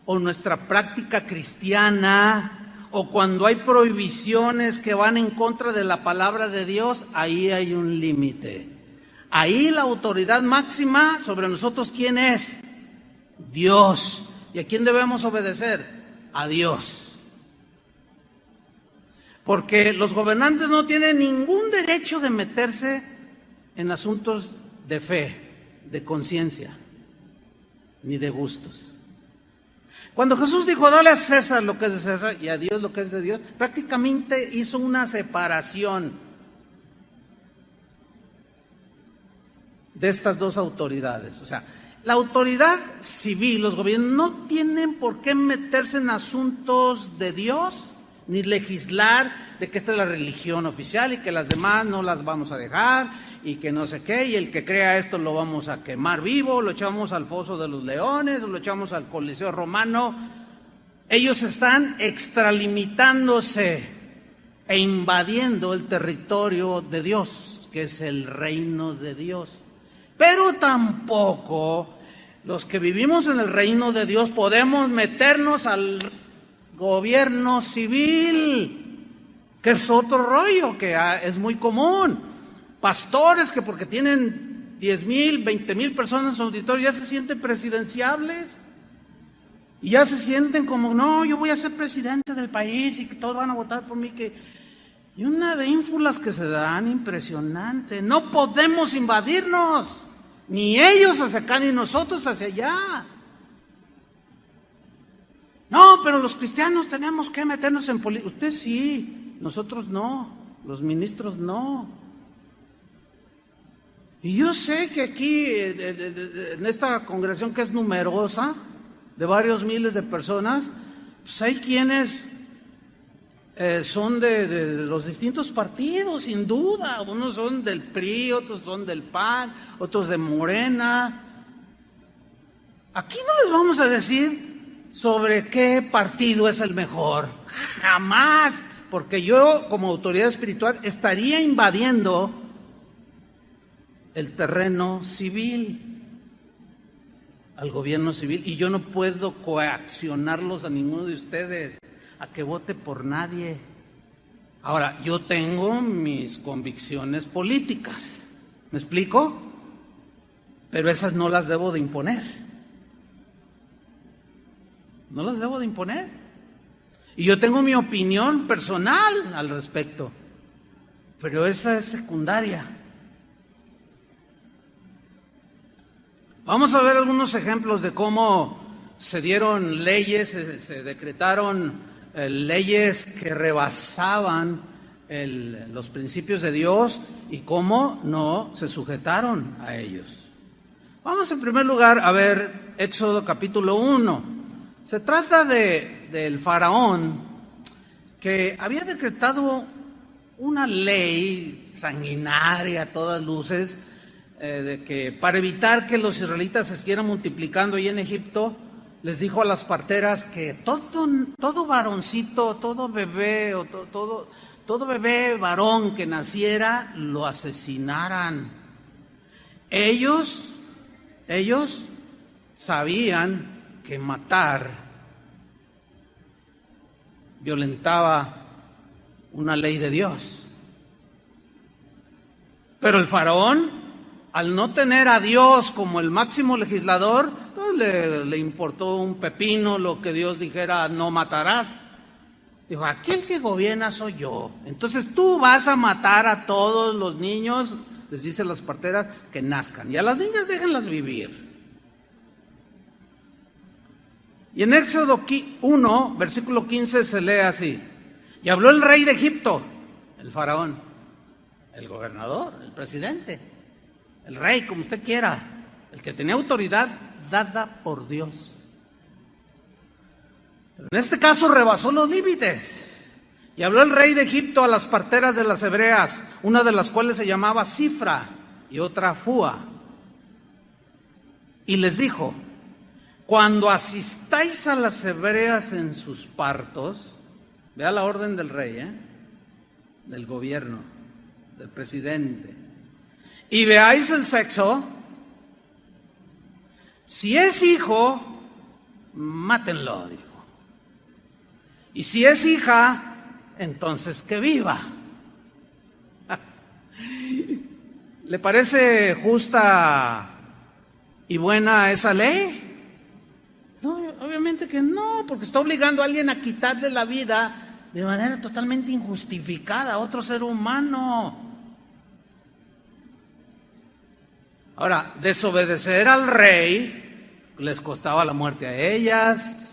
o nuestra práctica cristiana, o cuando hay prohibiciones que van en contra de la palabra de Dios, ahí hay un límite. Ahí la autoridad máxima sobre nosotros, ¿quién es? Dios. ¿Y a quién debemos obedecer? A Dios. Porque los gobernantes no tienen ningún derecho de meterse en asuntos de fe, de conciencia, ni de gustos. Cuando Jesús dijo, dale a César lo que es de César y a Dios lo que es de Dios, prácticamente hizo una separación de estas dos autoridades. O sea, la autoridad civil, los gobiernos, no tienen por qué meterse en asuntos de Dios, ni legislar de que esta es la religión oficial y que las demás no las vamos a dejar y que no sé qué, y el que crea esto lo vamos a quemar vivo, lo echamos al foso de los leones, o lo echamos al Coliseo Romano. Ellos están extralimitándose e invadiendo el territorio de Dios, que es el reino de Dios. Pero tampoco los que vivimos en el reino de Dios podemos meternos al gobierno civil, que es otro rollo que es muy común. Pastores que porque tienen 10,000, 20,000 personas en su auditorio ya se sienten presidenciables y ya se sienten como, no, yo voy a ser presidente del país y que todos van a votar por mí. Y una de ínfulas que se dan impresionante. No podemos invadirnos, ni ellos hacia acá ni nosotros hacia allá. No, pero los cristianos tenemos que meternos en política. Usted sí, nosotros no, los ministros no. Y yo sé que aquí, en esta congregación que es numerosa, de varios miles de personas, pues hay quienes son de los distintos partidos, sin duda. Unos son del PRI, otros son del PAN, otros de Morena. Aquí no les vamos a decir sobre qué partido es el mejor, jamás, porque yo como autoridad espiritual estaría invadiendo el terreno civil, al gobierno civil, y yo no puedo coaccionarlos a ninguno de ustedes a que vote por nadie. Ahora, yo tengo mis convicciones políticas, ¿me explico? Pero esas no las debo de imponer. No las debo de imponer. Y yo tengo mi opinión personal al respecto, pero esa es secundaria. Vamos a ver algunos ejemplos de cómo se dieron leyes, se decretaron leyes que rebasaban los principios de Dios y cómo no se sujetaron a ellos. Vamos en primer lugar a ver Éxodo capítulo 1. Se trata del faraón que había decretado una ley sanguinaria a todas luces, de que para evitar que los israelitas se siguieran multiplicando allí en Egipto, les dijo a las parteras que todo varoncito, todo bebé o todo bebé varón que naciera lo asesinaran. Ellos sabían que matar violentaba una ley de Dios. Pero el faraón, al no tener a Dios como el máximo legislador, pues le importó un pepino lo que Dios dijera: no matarás. Dijo: aquí el que gobierna soy yo. Entonces tú vas a matar a todos los niños, les dice a las parteras, que nazcan. Y a las niñas déjenlas vivir. Y en Éxodo 1, versículo 15 se lee así: y habló el rey de Egipto, el faraón, el gobernador, el presidente, el rey, como usted quiera, el que tenía autoridad dada por Dios. Pero en este caso rebasó los límites. Y habló el rey de Egipto a las parteras de las hebreas, una de las cuales se llamaba Cifra y otra Fúa. Y les dijo: cuando asistáis a las hebreas en sus partos, vea la orden del rey, del gobierno, del presidente, y veáis el sexo, si es hijo, mátenlo, dijo. Y si es hija, entonces que viva. ¿Le parece justa y buena esa ley? No, obviamente que no, porque está obligando a alguien a quitarle la vida de manera totalmente injustificada a otro ser humano. Ahora, desobedecer al rey les costaba la muerte a ellas.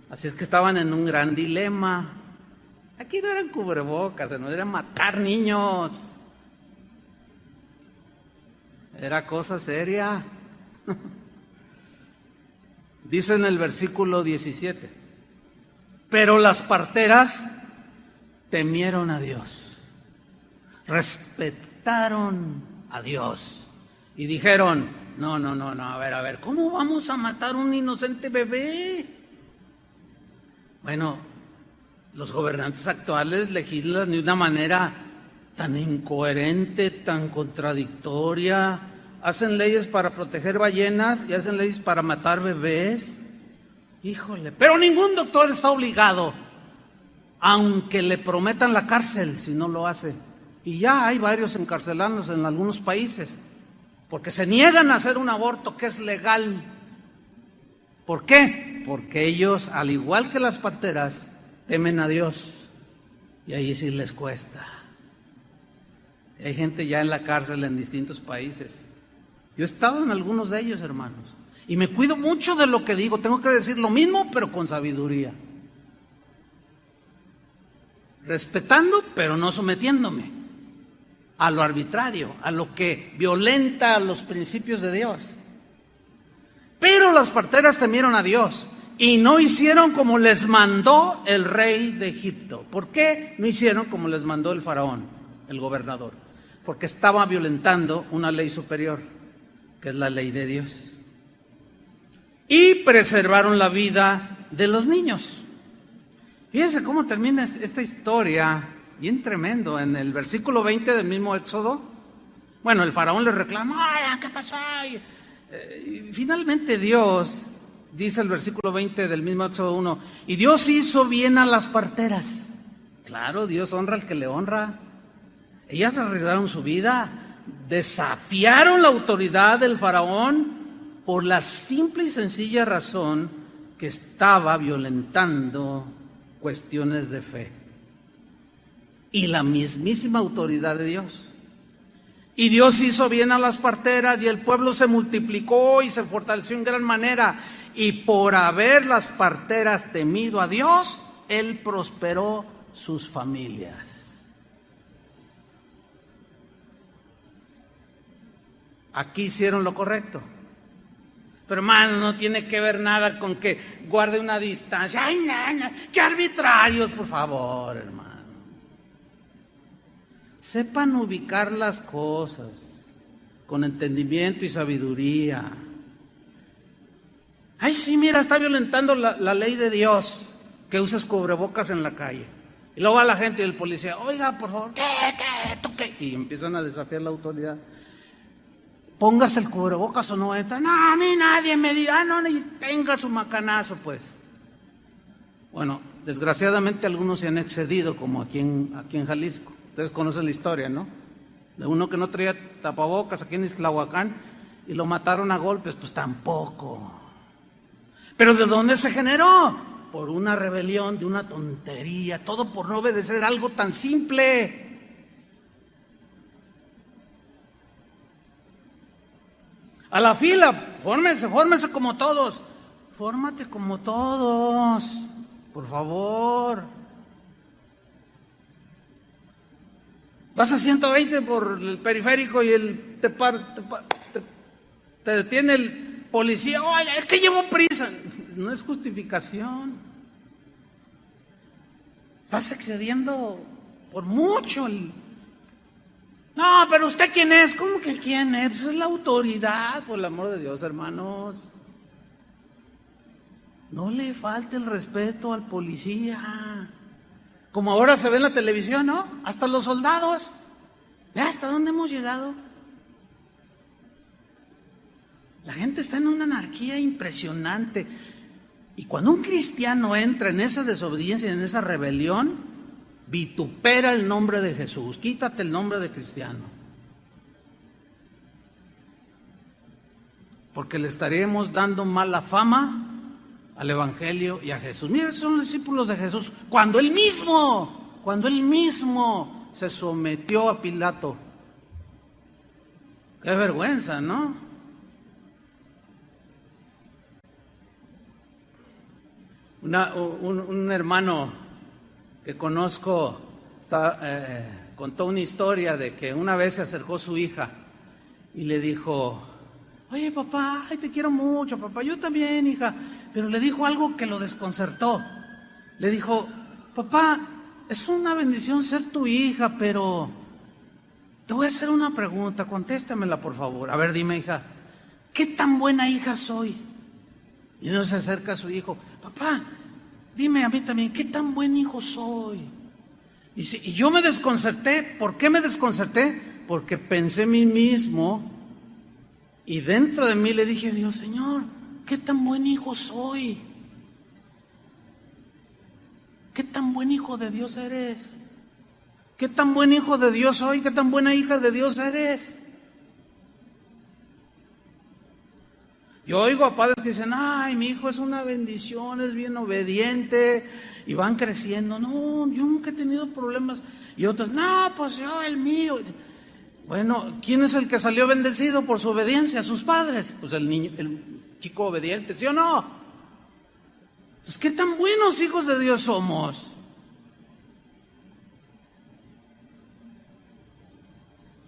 Así es que estaban en un gran dilema. Aquí no eran cubrebocas, no eran matar niños. Era cosa seria. Dice en el versículo 17: pero las parteras temieron a Dios, respetaron a Dios y dijeron: no, a ver, ¿cómo vamos a matar a un inocente bebé? Bueno, los gobernantes actuales legislan de una manera tan incoherente, tan contradictoria. Hacen leyes para proteger ballenas y hacen leyes para matar bebés. Híjole, pero ningún doctor está obligado, aunque le prometan la cárcel si no lo hace. Y ya hay varios encarcelados en algunos países, porque se niegan a hacer un aborto que es legal. ¿Por qué? Porque ellos, al igual que las parteras, temen a Dios. Y ahí sí les cuesta. Hay gente ya en la cárcel en distintos países. Yo he estado en algunos de ellos, hermanos, y me cuido mucho de lo que digo. Tengo que decir lo mismo, pero con sabiduría. Respetando, pero no sometiéndome a lo arbitrario, a lo que violenta los principios de Dios. Pero las parteras temieron a Dios y no hicieron como les mandó el rey de Egipto. ¿Por qué no hicieron como les mandó el faraón, el gobernador? Porque estaba violentando una ley superior, que es la ley de Dios. Y preservaron la vida de los niños. Fíjense cómo termina esta historia, bien tremendo, en el versículo 20 del mismo Éxodo. Bueno, el faraón le reclama: ¿qué pasó? Y finalmente Dios, dice el versículo 20 del mismo Éxodo 1, y Dios hizo bien a las parteras. Claro, Dios honra al que le honra. Ellas arriesgaron su vida, desafiaron la autoridad del faraón por la simple y sencilla razón que estaba violentando cuestiones de fe y la mismísima autoridad de Dios. Y Dios hizo bien a las parteras y el pueblo se multiplicó y se fortaleció en gran manera. Y por haber las parteras temido a Dios, Él prosperó sus familias. Aquí hicieron lo correcto. Pero hermano, no tiene que ver nada con que guarde una distancia. Ay, no, qué arbitrarios, por favor, hermano. Sepan ubicar las cosas con entendimiento y sabiduría. Ay, sí, mira, está violentando la ley de Dios, que uses cubrebocas en la calle. Y luego va la gente y el policía, oiga, por favor, ¿qué? ¿Tú qué? Y empiezan a desafiar la autoridad. Póngase el cubrebocas o no entra. No, a mí nadie me diga, no, ni tenga su macanazo, pues. Bueno, desgraciadamente algunos se han excedido, como aquí en Jalisco. Ustedes conocen la historia, ¿no? De uno que no traía tapabocas aquí en Ixtlahuacán y lo mataron a golpes, pues tampoco. ¿Pero de dónde se generó? Por una rebelión, de una tontería, todo por no obedecer algo tan simple. A la fila, fórmese como todos. Fórmate como todos, por favor. Vas a 120 por el periférico y te detiene el policía. Oye, es que llevo prisa. No es justificación. Estás excediendo por mucho. No, pero ¿usted quién es? ¿Cómo que quién es? Pues es la autoridad, por el amor de Dios, hermanos. No le falte el respeto al policía. Como ahora se ve en la televisión, ¿no? Hasta los soldados. ¿Ve hasta dónde hemos llegado? La gente está en una anarquía impresionante. Y cuando un cristiano entra en esa desobediencia, en esa rebelión, vitupera el nombre de Jesús. Quítate el nombre de cristiano. Porque le estaríamos dando mala fama al Evangelio y a Jesús. Mira, son los discípulos de Jesús. Cuando él mismo se sometió a Pilato. Qué vergüenza, ¿no? Un hermano que conozco contó una historia de que una vez se acercó su hija y le dijo: oye papá, ay, te quiero mucho papá, yo también hija, pero le dijo algo que lo desconcertó. Le dijo: papá, es una bendición ser tu hija, pero te voy a hacer una pregunta, contéstamela por favor. A ver, dime hija, ¿qué tan buena hija soy? Y uno se acerca a su hijo: papá, dime a mí también, ¿qué tan buen hijo soy? Y yo me desconcerté. ¿Por qué me desconcerté? Porque pensé en mí mismo y dentro de mí le dije a Dios: Señor, ¿qué tan buen hijo soy? ¿Qué tan buen hijo de Dios eres? ¿Qué tan buen hijo de Dios soy? ¿Qué tan buena hija de Dios eres? Yo oigo a padres que dicen: ay, mi hijo es una bendición, es bien obediente, y van creciendo. No, yo nunca he tenido problemas. Y otros: no, pues yo, el mío. Bueno, ¿quién es el que salió bendecido por su obediencia a sus padres? Pues el niño, el chico obediente, ¿sí o no? Pues qué tan buenos hijos de Dios somos.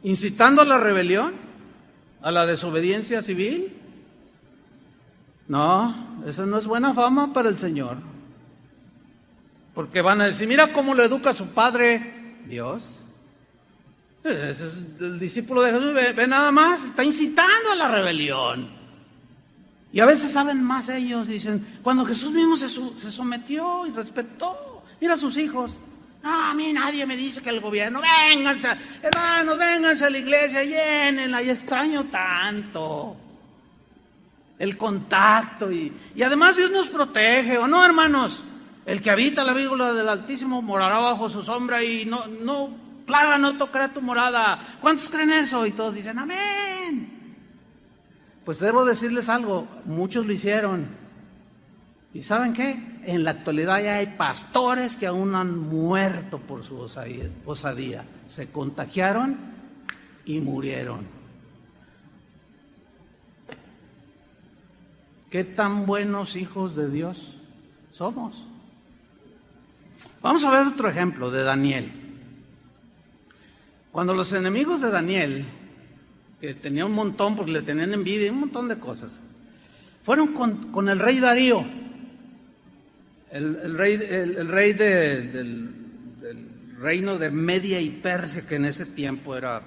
¿Incitando a la rebelión? ¿A la desobediencia civil? No, eso no es buena fama para el Señor. Porque van a decir: mira cómo lo educa su padre Dios. Ese es el discípulo de Jesús, ve nada más, está incitando a la rebelión. Y a veces saben más ellos, dicen: cuando Jesús mismo se sometió y respetó, mira a sus hijos. No, a mí nadie me dice que el gobierno, vénganse, hermanos, vénganse a la iglesia, llénenla, y extraño tanto el contacto, y además Dios nos protege, ¿o no, hermanos? El que habita la víbora del Altísimo morará bajo su sombra, y no plaga no tocará tu morada. ¿Cuántos creen eso? Y todos dicen: amén. Pues debo decirles algo, muchos lo hicieron. ¿Y saben qué? En la actualidad ya hay pastores que aún han muerto por su osadía. Se contagiaron y murieron. ¿Qué tan buenos hijos de Dios somos? Vamos a ver otro ejemplo de Daniel. Cuando los enemigos de Daniel, que tenía un montón porque le tenían envidia y un montón de cosas, fueron con el rey Darío, el rey del reino de Media y Persia, que en ese tiempo era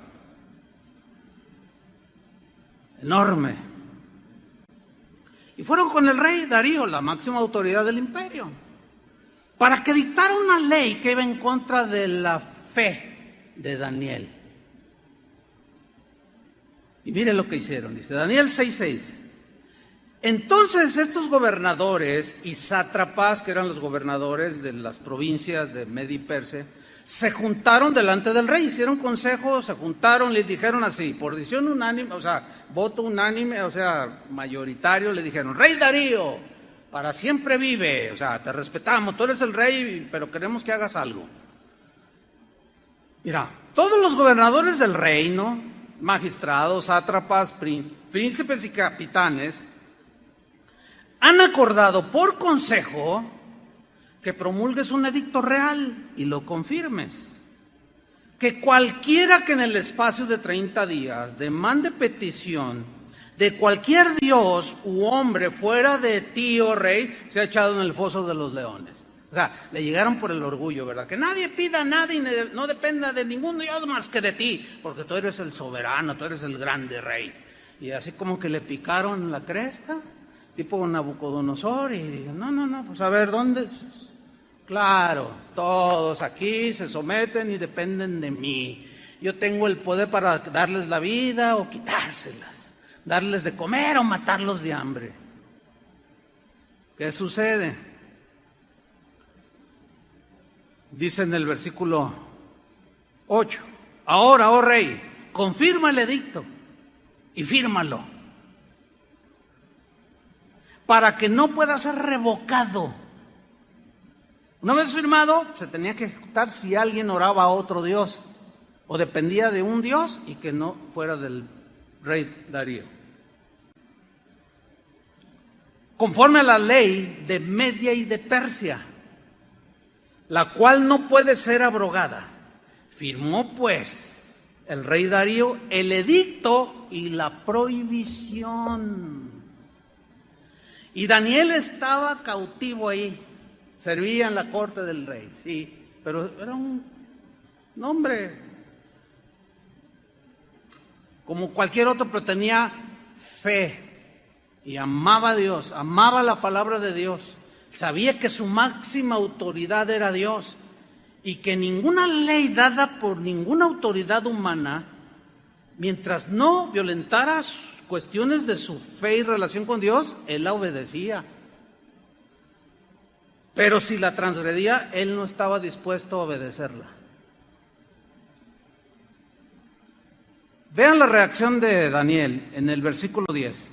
enorme. Y fueron con el rey Darío, la máxima autoridad del imperio, para que dictara una ley que iba en contra de la fe de Daniel. Y mire lo que hicieron, dice Daniel 6:6. Entonces estos gobernadores y sátrapas, que eran los gobernadores de las provincias de Media y Persia, se juntaron delante del rey, hicieron consejo, se juntaron, le dijeron así, por decisión unánime, o sea, voto unánime, o sea, mayoritario, le dijeron: Rey Darío, para siempre vive, o sea, te respetamos, tú eres el rey, pero queremos que hagas algo. Mira, todos los gobernadores del reino, magistrados, sátrapas, príncipes y capitanes, han acordado por consejo que promulgues un edicto real y lo confirmes. Que cualquiera que en el espacio de 30 días demande petición de cualquier dios u hombre fuera de ti, oh rey, sea echado en el foso de los leones. O sea, le llegaron por el orgullo, ¿verdad? Que nadie pida nada y no dependa de ningún dios más que de ti, porque tú eres el soberano, tú eres el grande rey. Y así como que le picaron la cresta, tipo Nabucodonosor, y no, pues a ver, ¿dónde? Claro, todos aquí se someten y dependen de mí. Yo tengo el poder para darles la vida o quitárselas, darles de comer o matarlos de hambre. ¿Qué sucede? Dice en el versículo 8: ahora, oh rey, confirma el edicto y fírmalo, para que no pueda ser revocado. Una vez firmado, se tenía que ejecutar si alguien oraba a otro dios o dependía de un dios y que no fuera del rey Darío. Conforme a la ley de Media y de Persia, la cual no puede ser abrogada, firmó pues el rey Darío el edicto y la prohibición. Y Daniel estaba cautivo ahí, servía en la corte del rey, sí, pero era un hombre como cualquier otro, pero tenía fe y amaba a Dios, amaba la palabra de Dios, sabía que su máxima autoridad era Dios y que ninguna ley dada por ninguna autoridad humana, mientras no violentara cuestiones de su fe y relación con Dios, él la obedecía. Pero si la transgredía, él no estaba dispuesto a obedecerla. Vean la reacción de Daniel en el versículo 10.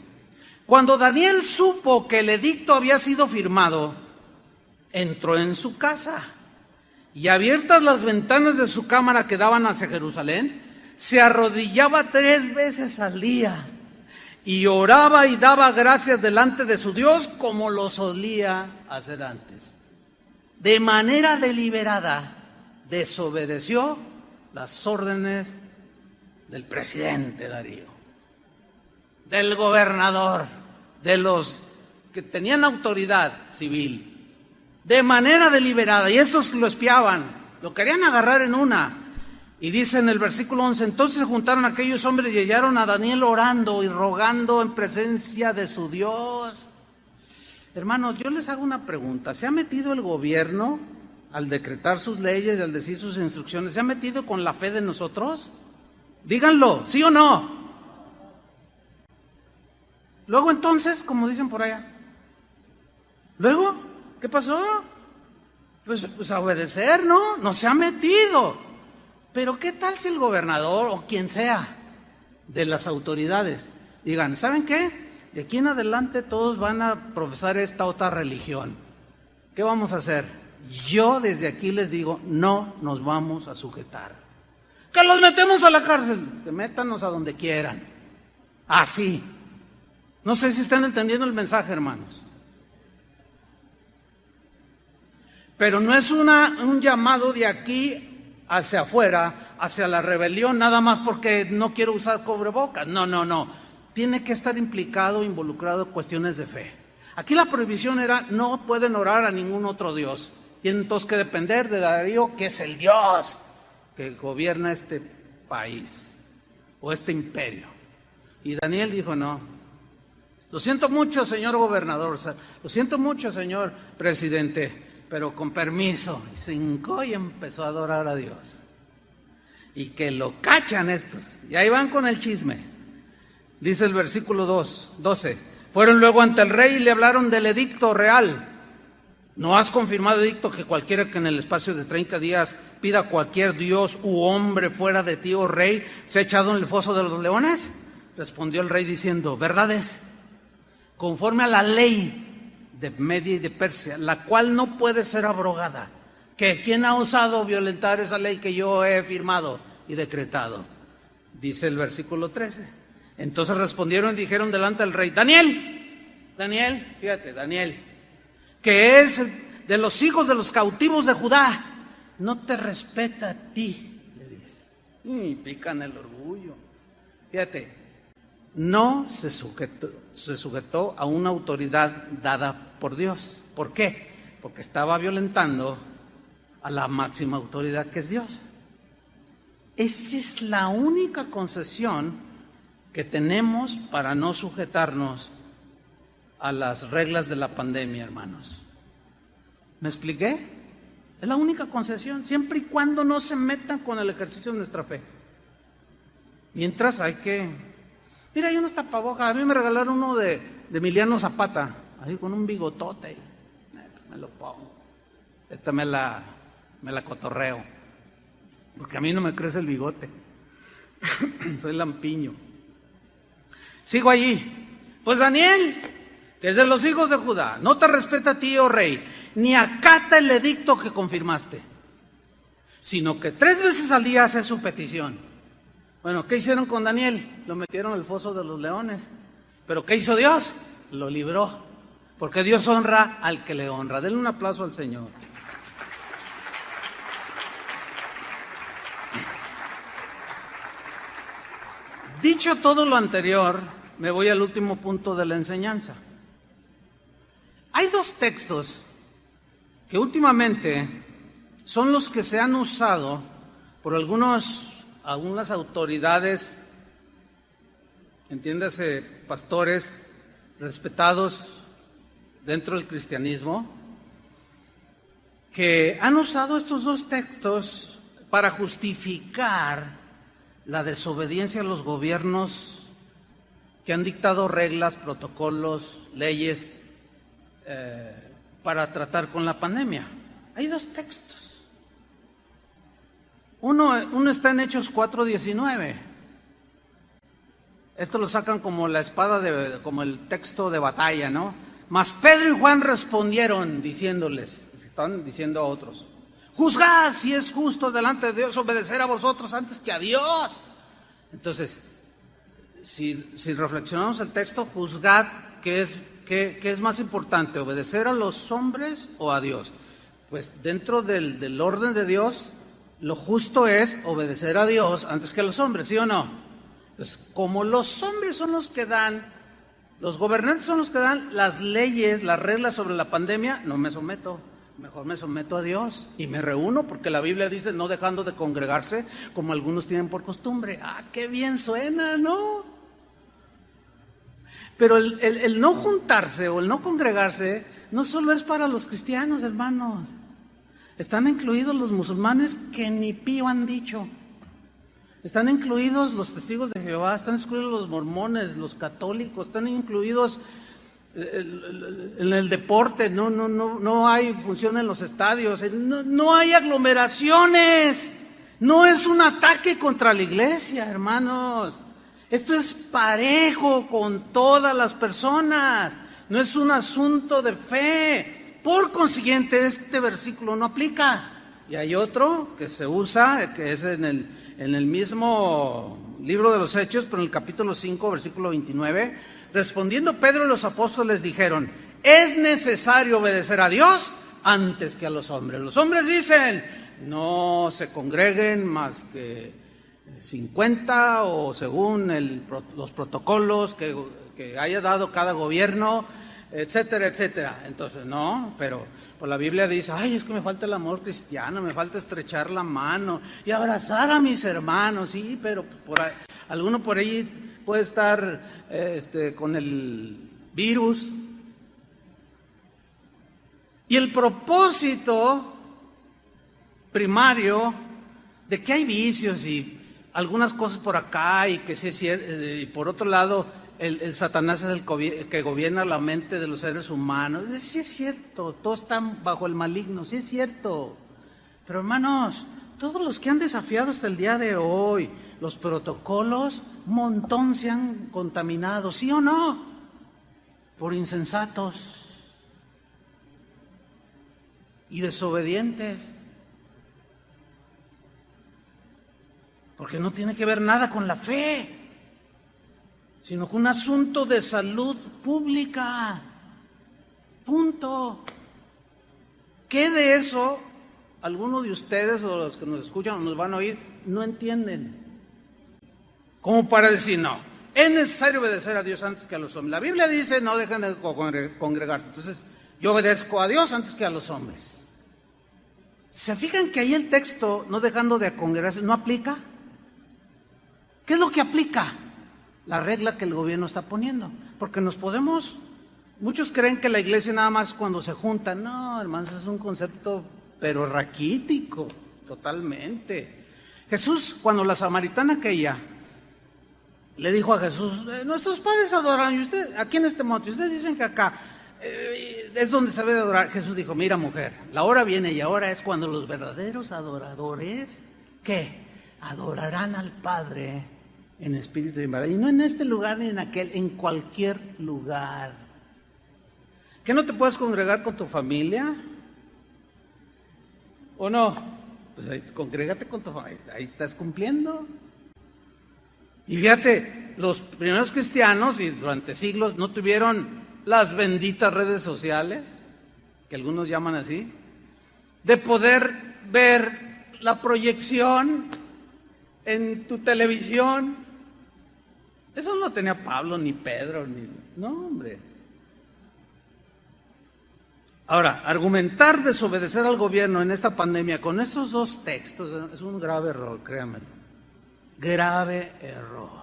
Cuando Daniel supo que el edicto había sido firmado, entró en su casa y, abiertas las ventanas de su cámara que daban hacia Jerusalén, se arrodillaba 3 veces al día y oraba y daba gracias delante de su Dios como lo solía hacer antes. De manera deliberada desobedeció las órdenes del presidente Darío, del gobernador, de los que tenían autoridad civil, de manera deliberada. Y estos lo espiaban, lo querían agarrar en una. Y dice en el versículo 11: entonces se juntaron aquellos hombres y hallaron a Daniel orando y rogando en presencia de su Dios. Hermanos, yo les hago una pregunta. ¿Se ha metido el gobierno al decretar sus leyes y al decir sus instrucciones? ¿Se ha metido con la fe de nosotros? Díganlo, ¿sí o no? Luego entonces, como dicen por allá, luego, ¿qué pasó? Pues a obedecer, ¿no? No se ha metido. Pero ¿qué tal si el gobernador o quien sea de las autoridades digan: ¿saben qué? De aquí en adelante todos van a profesar esta otra religión. ¿Qué vamos a hacer? Yo desde aquí les digo: no nos vamos a sujetar. Que los metemos a la cárcel, que métanos a donde quieran. Así. No sé si están entendiendo el mensaje, hermanos. Pero no es un llamado de aquí hacia afuera, hacia la rebelión, nada más porque no quiero usar cubrebocas. No. Tiene que estar implicado, involucrado en cuestiones de fe. Aquí la prohibición era: no pueden orar a ningún otro Dios. Tienen todos que depender de Darío, que es el Dios que gobierna este país o este imperio. Y Daniel dijo: no. Lo siento mucho, señor gobernador. Lo siento mucho, señor presidente. pero con permiso. Y se hincó y empezó a adorar a Dios. Y que lo cachan estos. Y ahí van con el chisme. Dice el versículo 12. Fueron luego ante el rey y le hablaron del edicto real. ¿No has confirmado edicto que cualquiera que en el espacio de 30 días pida a cualquier dios u hombre fuera de ti, oh rey, sea echado en el foso de los leones? Respondió el rey diciendo, verdad es, conforme a la ley de Media y de Persia, la cual no puede ser abrogada. ¿Que quién ha osado violentar esa ley que yo he firmado y decretado? Dice el versículo 13. Entonces respondieron y dijeron delante del rey, Daniel, fíjate, Daniel, que es de los hijos de los cautivos de Judá, no te respeta a ti, le dice. Y pican el orgullo. Fíjate, no se sujetó a una autoridad dada por Dios. ¿Por qué? Porque estaba violentando a la máxima autoridad que es Dios. Esa es la única concesión que tenemos para no sujetarnos a las reglas de la pandemia, hermanos. ¿Me expliqué? Es la única concesión, siempre y cuando no se metan con el ejercicio de nuestra fe. Mientras hay que... Mira, hay unos tapabocas, a mí me regalaron uno de Emiliano Zapata, ahí con un bigotote, me lo pongo. Esta me la cotorreo, porque a mí no me crece el bigote, soy lampiño. Sigo allí. Pues Daniel, que es de los hijos de Judá, no te respeta a ti, oh rey, ni acata el edicto que confirmaste, sino que 3 veces al día hace su petición. Bueno, ¿qué hicieron con Daniel? Lo metieron al foso de los leones. ¿Pero qué hizo Dios? Lo libró, porque Dios honra al que le honra. Denle un aplauso al Señor. Dicho todo lo anterior, me voy al último punto de la enseñanza. Hay 2 textos que últimamente son los que se han usado por algunas autoridades, entiéndase, pastores respetados dentro del cristianismo, que han usado estos 2 textos para justificar la desobediencia a los gobiernos que han dictado reglas, protocolos, leyes para tratar con la pandemia. Hay 2 textos. Uno está en Hechos 4:19. Esto lo sacan como la espada, como el texto de batalla, ¿no? Mas Pedro y Juan respondieron diciéndoles, están diciendo a otros, juzgad si es justo delante de Dios obedecer a vosotros antes que a Dios. Entonces, si reflexionamos el texto, juzgad, ¿qué es más importante, obedecer a los hombres o a Dios? Pues dentro del orden de Dios, lo justo es obedecer a Dios antes que a los hombres, ¿sí o no? Entonces, como los hombres son los que dan, los gobernantes son los que dan las leyes, las reglas sobre la pandemia, no me someto. Mejor me someto a Dios y me reúno, porque la Biblia dice no dejando de congregarse como algunos tienen por costumbre. ¡Ah, qué bien suena!, ¿no? Pero el no juntarse o el no congregarse no solo es para los cristianos, hermanos. Están incluidos los musulmanes que ni pío han dicho. Están incluidos los testigos de Jehová, están incluidos los mormones, los católicos, están incluidos en el deporte. No hay función en los estadios, no hay aglomeraciones. No es un ataque contra la iglesia, hermanos. Esto es parejo con todas las personas, no es un asunto de fe. Por consiguiente, este versículo no aplica. Y hay otro que se usa, que es en el mismo libro de los Hechos, pero en el capítulo 5, versículo 29, respondiendo Pedro y los apóstoles dijeron, es necesario obedecer a Dios antes que a los hombres. Los hombres dicen, no se congreguen más que 50 o según los protocolos que haya dado cada gobierno, etcétera, etcétera. Entonces, no, pero pues la Biblia dice, ay, es que me falta el amor cristiano, me falta estrechar la mano y abrazar a mis hermanos. Sí, pero alguno por ahí puede estar con el virus Y el propósito primario de que hay vicios y algunas cosas por acá y que sí es cierto, y por otro lado el Satanás es el que gobierna la mente de los seres humanos. Sí es cierto, todos están bajo el maligno, sí es cierto. Pero hermanos, todos los que han desafiado hasta el día de hoy los protocolos, un montón se han contaminado, ¿sí o no? Por insensatos y desobedientes. Porque no tiene que ver nada con la fe, sino con un asunto de salud pública. Punto. ¿Qué de eso algunos de ustedes o los que nos escuchan o nos van a oír no entienden? Como para decir, no, es necesario obedecer a Dios antes que a los hombres. La Biblia dice, no dejen de congregarse. Entonces, yo obedezco a Dios antes que a los hombres. ¿Se fijan que ahí el texto, no dejando de congregarse, no aplica? ¿Qué es lo que aplica? La regla que el gobierno está poniendo. Porque muchos creen que la iglesia nada más cuando se juntan. No, hermanos, es un concepto pero raquítico, totalmente. Jesús, cuando la samaritana aquella le dijo a Jesús, nuestros padres adoran, y usted, aquí en este monte, ustedes dicen que acá es donde se debe de adorar. Jesús dijo, mira mujer, la hora viene y ahora es cuando los verdaderos adoradores, ¿qué? Adorarán al Padre en espíritu y en verdad. Y no en este lugar ni en aquel, en cualquier lugar. ¿Que no te puedes congregar con tu familia? ¿O no? Pues ahí, congrégate con tu familia, ahí estás cumpliendo. Y fíjate, los primeros cristianos y durante siglos no tuvieron las benditas redes sociales, que algunos llaman así, de poder ver la proyección en tu televisión. Eso no tenía Pablo, ni Pedro, no, hombre. Ahora, argumentar desobedecer al gobierno en esta pandemia con esos dos textos es un grave error, créanmelo. Grave error.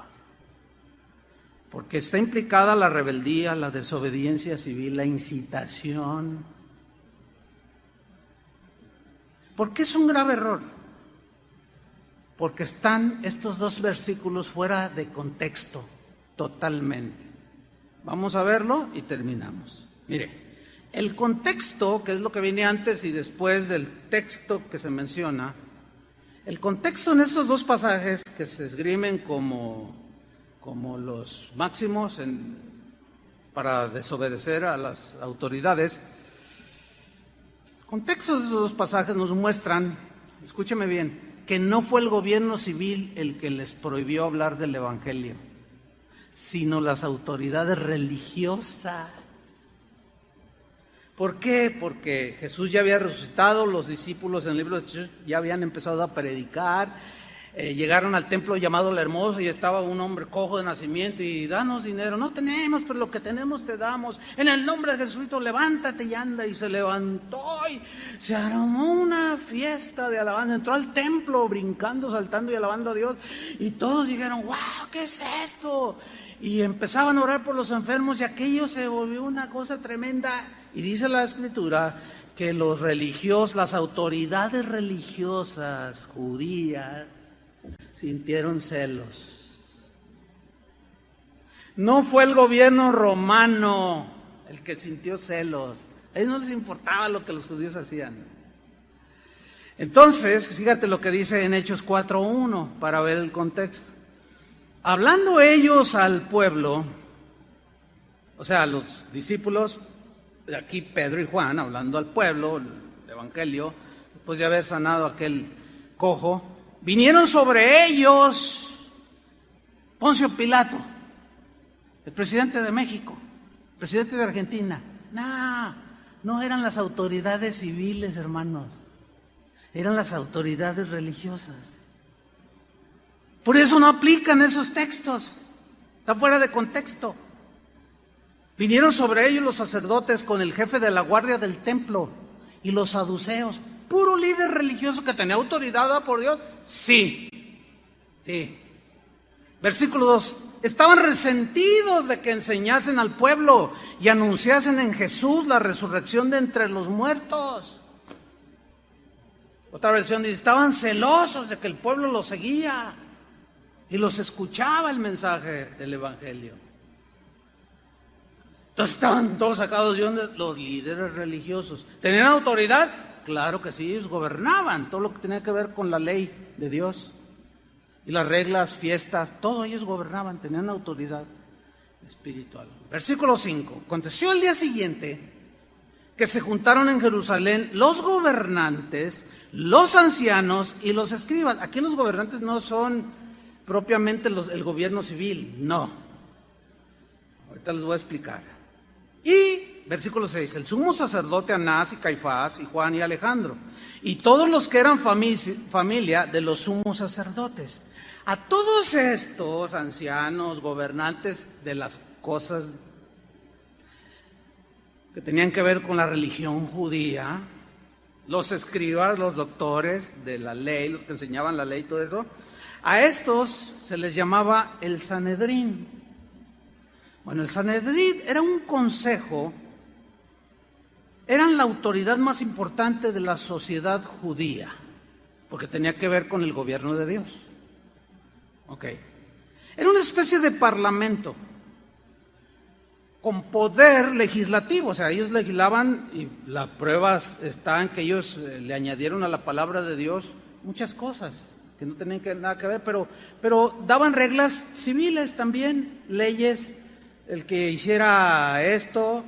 Porque está implicada la rebeldía, la desobediencia civil, la incitación. ¿Por qué es un grave error? Porque están estos dos versículos fuera de contexto, totalmente. Vamos a verlo y terminamos. Mire, el contexto, que es lo que viene antes y después del texto que se menciona, el contexto en estos dos pasajes que se esgrimen como los máximos para desobedecer a las autoridades, el contexto de esos dos pasajes nos muestran, escúcheme bien, que no fue el gobierno civil el que les prohibió hablar del Evangelio, sino las autoridades religiosas. ¿Por qué? Porque Jesús ya había resucitado, los discípulos en el libro de Jesús ya habían empezado a predicar, llegaron al templo llamado La Hermosa y estaba un hombre cojo de nacimiento y danos dinero. No tenemos, pero lo que tenemos te damos. En el nombre de Jesucristo, levántate y anda. Y se levantó y se armó una fiesta de alabanza. Entró al templo brincando, saltando y alabando a Dios. Y todos dijeron, wow, ¿qué es esto? Y empezaban a orar por los enfermos y aquello se volvió una cosa tremenda. Y dice la Escritura que los religiosos, las autoridades religiosas judías, sintieron celos. No fue el gobierno romano el que sintió celos. A ellos no les importaba lo que los judíos hacían. Entonces, fíjate lo que dice en Hechos 4:1 para ver el contexto. Hablando ellos al pueblo, o sea, los discípulos, aquí Pedro y Juan, hablando al pueblo, el evangelio, después de haber sanado a aquel cojo, vinieron sobre ellos Poncio Pilato, el presidente de México, el presidente de Argentina. No eran las autoridades civiles, hermanos, eran las autoridades religiosas. Por eso no aplican esos textos, está fuera de contexto. Vinieron sobre ellos los sacerdotes con el jefe de la guardia del templo y los saduceos, puro líder religioso que tenía autoridad por Dios. Sí. Versículo 2. Estaban resentidos de que enseñasen al pueblo y anunciasen en Jesús la resurrección de entre los muertos. Otra versión dice, estaban celosos de que el pueblo los seguía y los escuchaba el mensaje del evangelio. Entonces estaban todos sacados de onda los líderes religiosos. ¿Tenían autoridad? Claro que sí, ellos gobernaban todo lo que tenía que ver con la ley de Dios. Y las reglas, fiestas, todo ellos gobernaban, tenían autoridad espiritual. Versículo 5. Aconteció el día siguiente que se juntaron en Jerusalén los gobernantes, los ancianos y los escribas. Aquí los gobernantes no son propiamente el gobierno civil, no. Ahorita les voy a explicar. Y, versículo 6, el sumo sacerdote Anás y Caifás y Juan y Alejandro, y todos los que eran familia de los sumos sacerdotes. A todos estos ancianos, gobernantes de las cosas que tenían que ver con la religión judía, los escribas, los doctores de la ley, los que enseñaban la ley y todo eso, a estos se les llamaba el Sanedrín. Bueno, el Sanedrín era un consejo, eran la autoridad más importante de la sociedad judía, porque tenía que ver con el gobierno de Dios. Ok. Era una especie de parlamento con poder legislativo, o sea, ellos legislaban y las pruebas están que ellos le añadieron a la palabra de Dios muchas cosas que no tenían nada que ver, pero daban reglas civiles también, leyes. El que hiciera esto,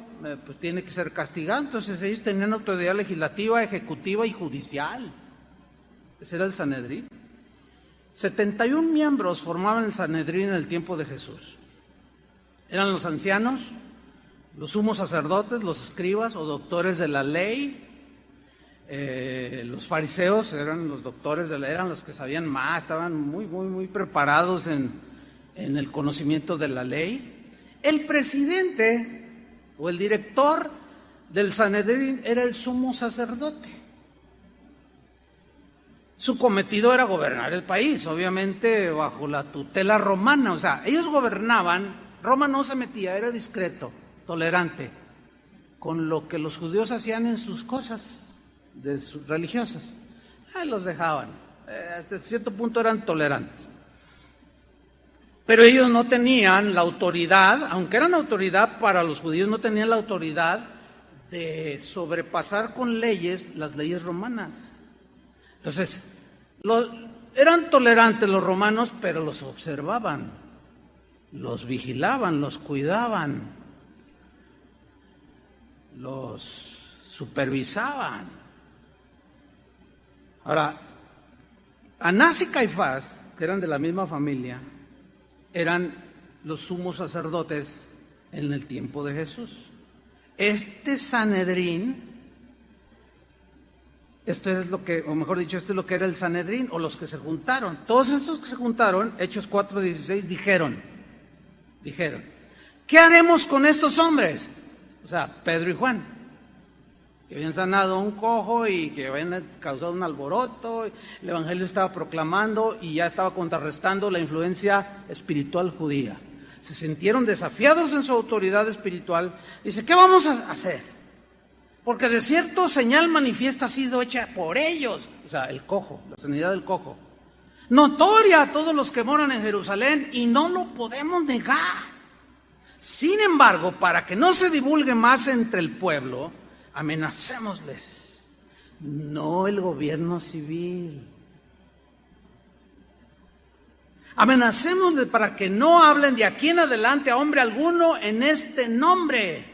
pues tiene que ser castigado. Entonces ellos tenían autoridad legislativa, ejecutiva y judicial. Ese era el Sanedrín. 71 miembros formaban el Sanedrín en el tiempo de Jesús. Eran los ancianos, los sumos sacerdotes, los escribas o doctores de la ley. Los fariseos eran los doctores de la ley, eran los que sabían más, estaban muy preparados en el conocimiento de la ley. El presidente o el director del Sanedrín era el sumo sacerdote. Su cometido era gobernar el país, obviamente bajo la tutela romana. O sea, ellos gobernaban, Roma no se metía, era discreto, tolerante, con lo que los judíos hacían en sus cosas religiosas. Los dejaban, hasta cierto punto eran tolerantes. Pero ellos no tenían la autoridad, aunque eran autoridad para los judíos, no tenían la autoridad de sobrepasar con leyes las leyes romanas. Entonces, eran tolerantes los romanos, pero los observaban, los vigilaban, los cuidaban, los supervisaban. Ahora, Anás y Caifás, que eran de la misma familia, eran los sumos sacerdotes en el tiempo de Jesús. Este Sanedrín, esto es lo que, o mejor dicho, esto es lo que era el Sanedrín, o los que se juntaron. Todos estos que se juntaron, Hechos 4:16, dijeron, ¿qué haremos con estos hombres? O sea, Pedro y Juan, que habían sanado a un cojo y que habían causado un alboroto, el evangelio estaba proclamando y ya estaba contrarrestando la influencia espiritual judía. Se sintieron desafiados en su autoridad espiritual. Dice, ¿qué vamos a hacer? Porque de cierto señal manifiesta ha sido hecha por ellos, o sea, el cojo, la sanidad del cojo, notoria a todos los que moran en Jerusalén, y no lo podemos negar. Sin embargo, para que no se divulgue más entre el pueblo, amenacémosles, no el gobierno civil. Amenacémosles para que no hablen de aquí en adelante a hombre alguno en este nombre.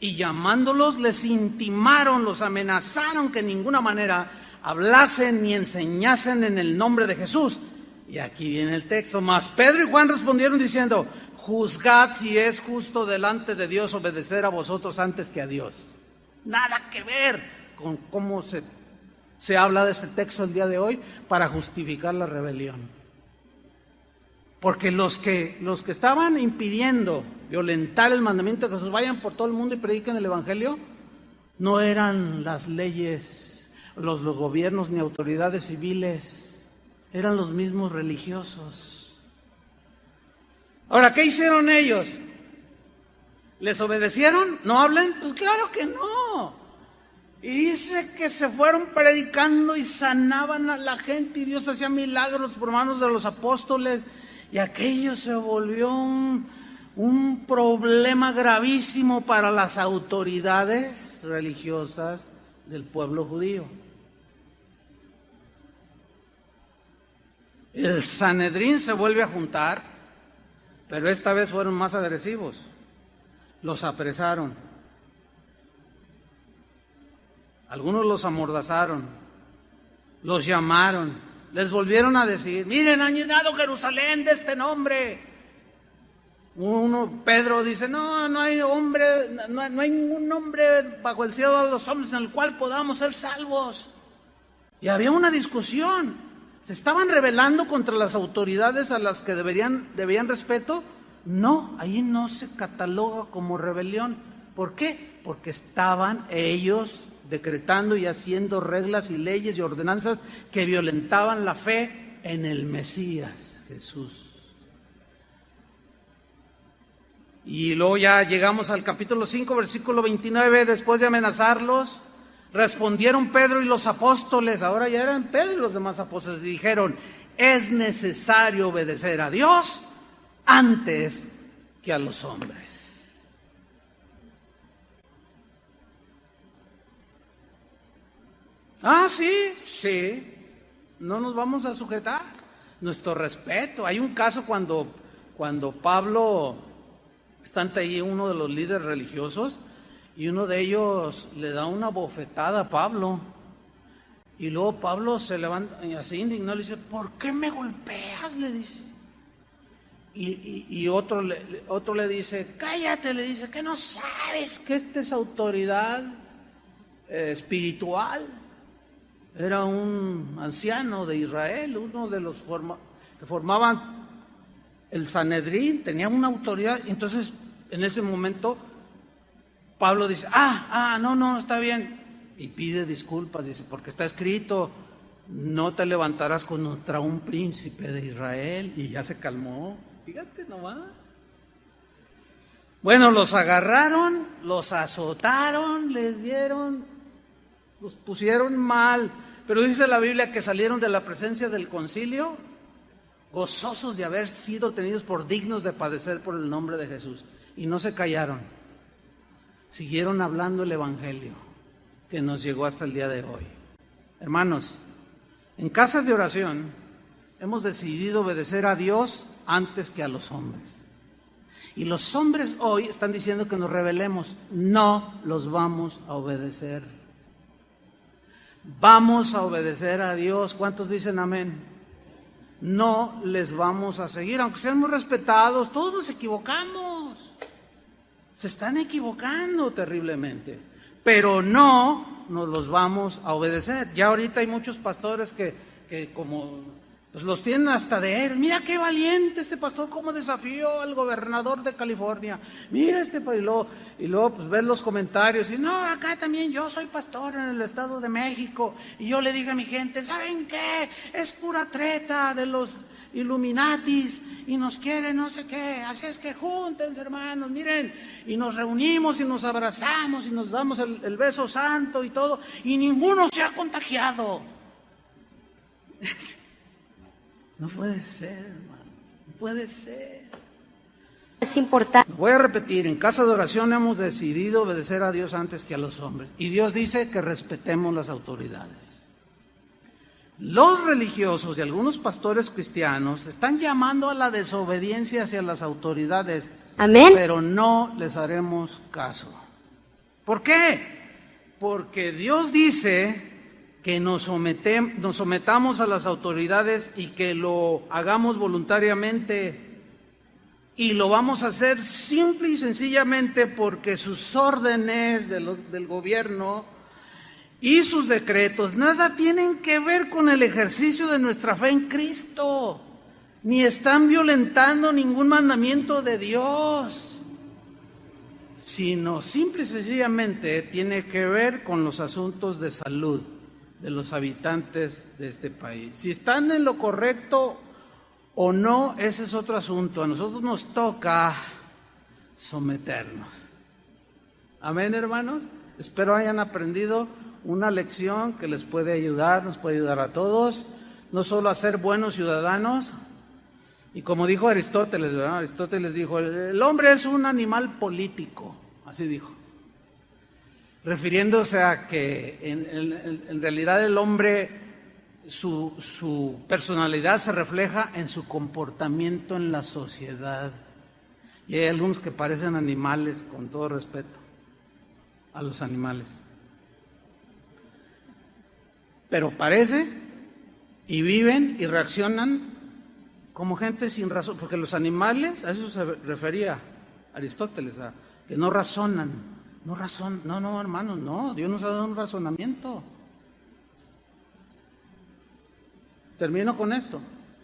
Y llamándolos les intimaron, los amenazaron que en ninguna manera hablasen ni enseñasen en el nombre de Jesús. Y aquí viene el texto. Mas Pedro y Juan respondieron diciendo, juzgad si es justo delante de Dios obedecer a vosotros antes que a Dios. Nada que ver con cómo se habla de este texto el día de hoy para justificar la rebelión. Porque los que estaban impidiendo violentar el mandamiento de Jesús, vayan por todo el mundo y prediquen el evangelio, no eran las leyes, los gobiernos ni autoridades civiles, eran los mismos religiosos. Ahora, ¿qué hicieron ellos? ¿Les obedecieron? ¿No hablan? Pues claro que no. Y dice que se fueron predicando y sanaban a la gente y Dios hacía milagros por manos de los apóstoles. Y aquello se volvió un problema gravísimo para las autoridades religiosas del pueblo judío. El Sanedrín se vuelve a juntar, pero esta vez fueron más agresivos. Los apresaron. Algunos los amordazaron, los llamaron, les volvieron a decir: miren, han llenado Jerusalén de este nombre. Pedro dice: no hay hombre, no hay ningún nombre bajo el cielo de los hombres en el cual podamos ser salvos. Y había una discusión. ¿Se estaban rebelando contra las autoridades a las que debían respeto? No, ahí no se cataloga como rebelión. ¿Por qué? Porque estaban ellos decretando y haciendo reglas y leyes y ordenanzas que violentaban la fe en el Mesías, Jesús. Y luego ya llegamos al capítulo 5, versículo 29, después de amenazarlos, respondieron Pedro y los apóstoles, ahora ya eran Pedro y los demás apóstoles, y dijeron: es necesario obedecer a Dios antes que a los hombres. Sí, no nos vamos a sujetar. Nuestro respeto. Hay un caso cuando Pablo está ante ahí uno de los líderes religiosos y uno de ellos le da una bofetada a Pablo. Y luego Pablo se levanta y así indignado le dice: ¿por qué me golpeas?, le dice. Y otro le dice: cállate, le dice, que no sabes que esta es autoridad espiritual. Era un anciano de Israel, uno de los que formaban el Sanedrín, tenía una autoridad. Entonces, en ese momento, Pablo dice: no, está bien. Y pide disculpas, dice: porque está escrito, no te levantarás contra un príncipe de Israel. Y ya se calmó, fíjate nomás. Bueno, los agarraron, los azotaron, los pusieron mal. Pero dice la Biblia que salieron de la presencia del concilio gozosos de haber sido tenidos por dignos de padecer por el nombre de Jesús. Y no se callaron. Siguieron hablando el evangelio que nos llegó hasta el día de hoy. Hermanos, en casas de oración hemos decidido obedecer a Dios antes que a los hombres. Y los hombres hoy están diciendo que nos rebelemos. No los vamos a obedecer. Vamos a obedecer a Dios. ¿Cuántos dicen amén? No les vamos a seguir, aunque sean muy respetados. Todos nos equivocamos. Se están equivocando terriblemente, pero no nos los vamos a obedecer. Ya ahorita hay muchos pastores que como pues los tienen hasta de él. Mira qué valiente este pastor, cómo desafió al gobernador de California. Mira y luego pues ves los comentarios y no, acá también yo soy pastor en el Estado de México y yo le digo a mi gente: ¿saben qué? Es pura treta de los Illuminatis y nos quieren no sé qué, así es que júntense, hermanos, miren, y nos reunimos y nos abrazamos y nos damos el beso santo y todo, y ninguno se ha contagiado. No puede ser, hermanos, no puede ser. Es importante. Voy a repetir: en casa de oración hemos decidido obedecer a Dios antes que a los hombres, y Dios dice que respetemos las autoridades. Los religiosos y algunos pastores cristianos están llamando a la desobediencia hacia las autoridades. Amén. Pero no les haremos caso. ¿Por qué? Porque Dios dice que nos sometamos a las autoridades y que lo hagamos voluntariamente. Y lo vamos a hacer simple y sencillamente porque sus órdenes del gobierno y sus decretos nada tienen que ver con el ejercicio de nuestra fe en Cristo, ni están violentando ningún mandamiento de Dios, sino simple y sencillamente tiene que ver con los asuntos de salud de los habitantes de este país. Si están en lo correcto o no, ese es otro asunto. A nosotros nos toca someternos. Amén, hermanos. Espero hayan aprendido una lección que les puede ayudar, nos puede ayudar a todos, no solo a ser buenos ciudadanos. Y como dijo Aristóteles, ¿verdad? Aristóteles dijo, el hombre es un animal político, así dijo, refiriéndose a que en realidad el hombre, su personalidad se refleja en su comportamiento en la sociedad. Y hay algunos que parecen animales, con todo respeto a los animales. Pero parece y viven y reaccionan como gente sin razón, porque los animales, a eso se refería Aristóteles, a que no razonan, no, hermanos, no, Dios nos ha dado un razonamiento. Termino con esto.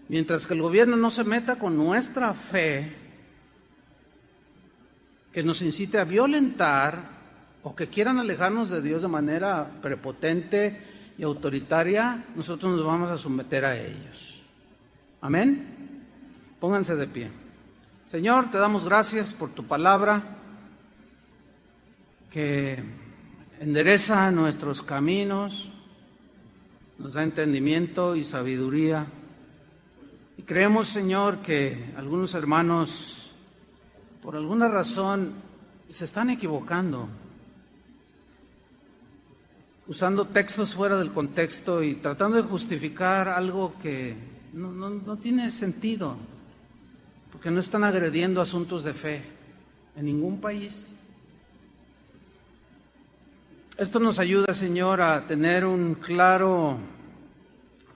Mientras que el gobierno no se meta con nuestra fe, que nos incite a violentar o que quieran alejarnos de Dios de manera prepotente y autoritaria, nosotros nos vamos a someter a ellos. Amén. Pónganse de pie. Señor, te damos gracias por tu palabra que endereza nuestros caminos, nos da entendimiento y sabiduría. Y creemos, Señor, que algunos hermanos, por alguna razón, se están equivocando, usando textos fuera del contexto y tratando de justificar algo que no tiene sentido, porque no están agrediendo asuntos de fe en ningún país. Esto nos ayuda, Señor, a tener un claro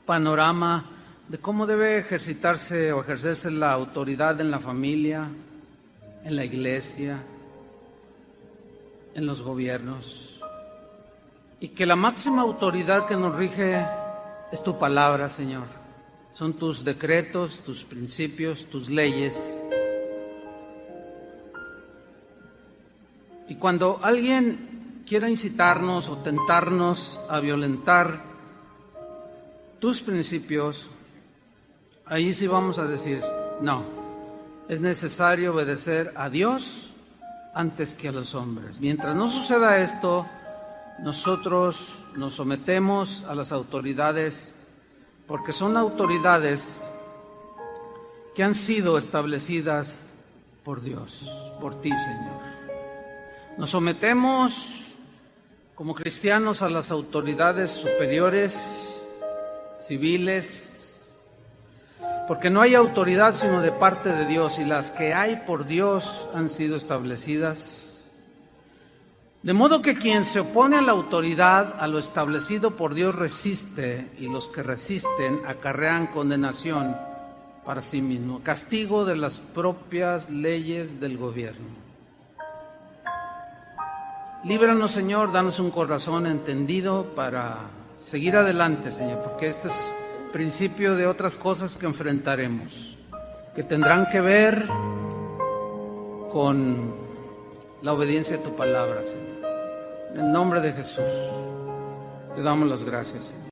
panorama de cómo debe ejercitarse o ejercerse la autoridad en la familia, en la iglesia, en los gobiernos. Y que la máxima autoridad que nos rige es tu palabra, Señor. Son tus decretos, tus principios, tus leyes. Y cuando alguien quiera incitarnos o tentarnos a violentar tus principios, ahí sí vamos a decir, no, es necesario obedecer a Dios antes que a los hombres. Mientras no suceda esto, nosotros nos sometemos a las autoridades, porque son autoridades que han sido establecidas por Dios, por ti, Señor. Nos sometemos como cristianos a las autoridades superiores, civiles, porque no hay autoridad sino de parte de Dios, y las que hay por Dios han sido establecidas. De modo que quien se opone a la autoridad, a lo establecido por Dios, resiste, y los que resisten acarrean condenación para sí mismo, castigo de las propias leyes del gobierno. Líbranos, Señor, danos un corazón entendido para seguir adelante, Señor, porque este es principio de otras cosas que enfrentaremos, que tendrán que ver con la obediencia a tu palabra, Señor. En el nombre de Jesús, te damos las gracias, Señor.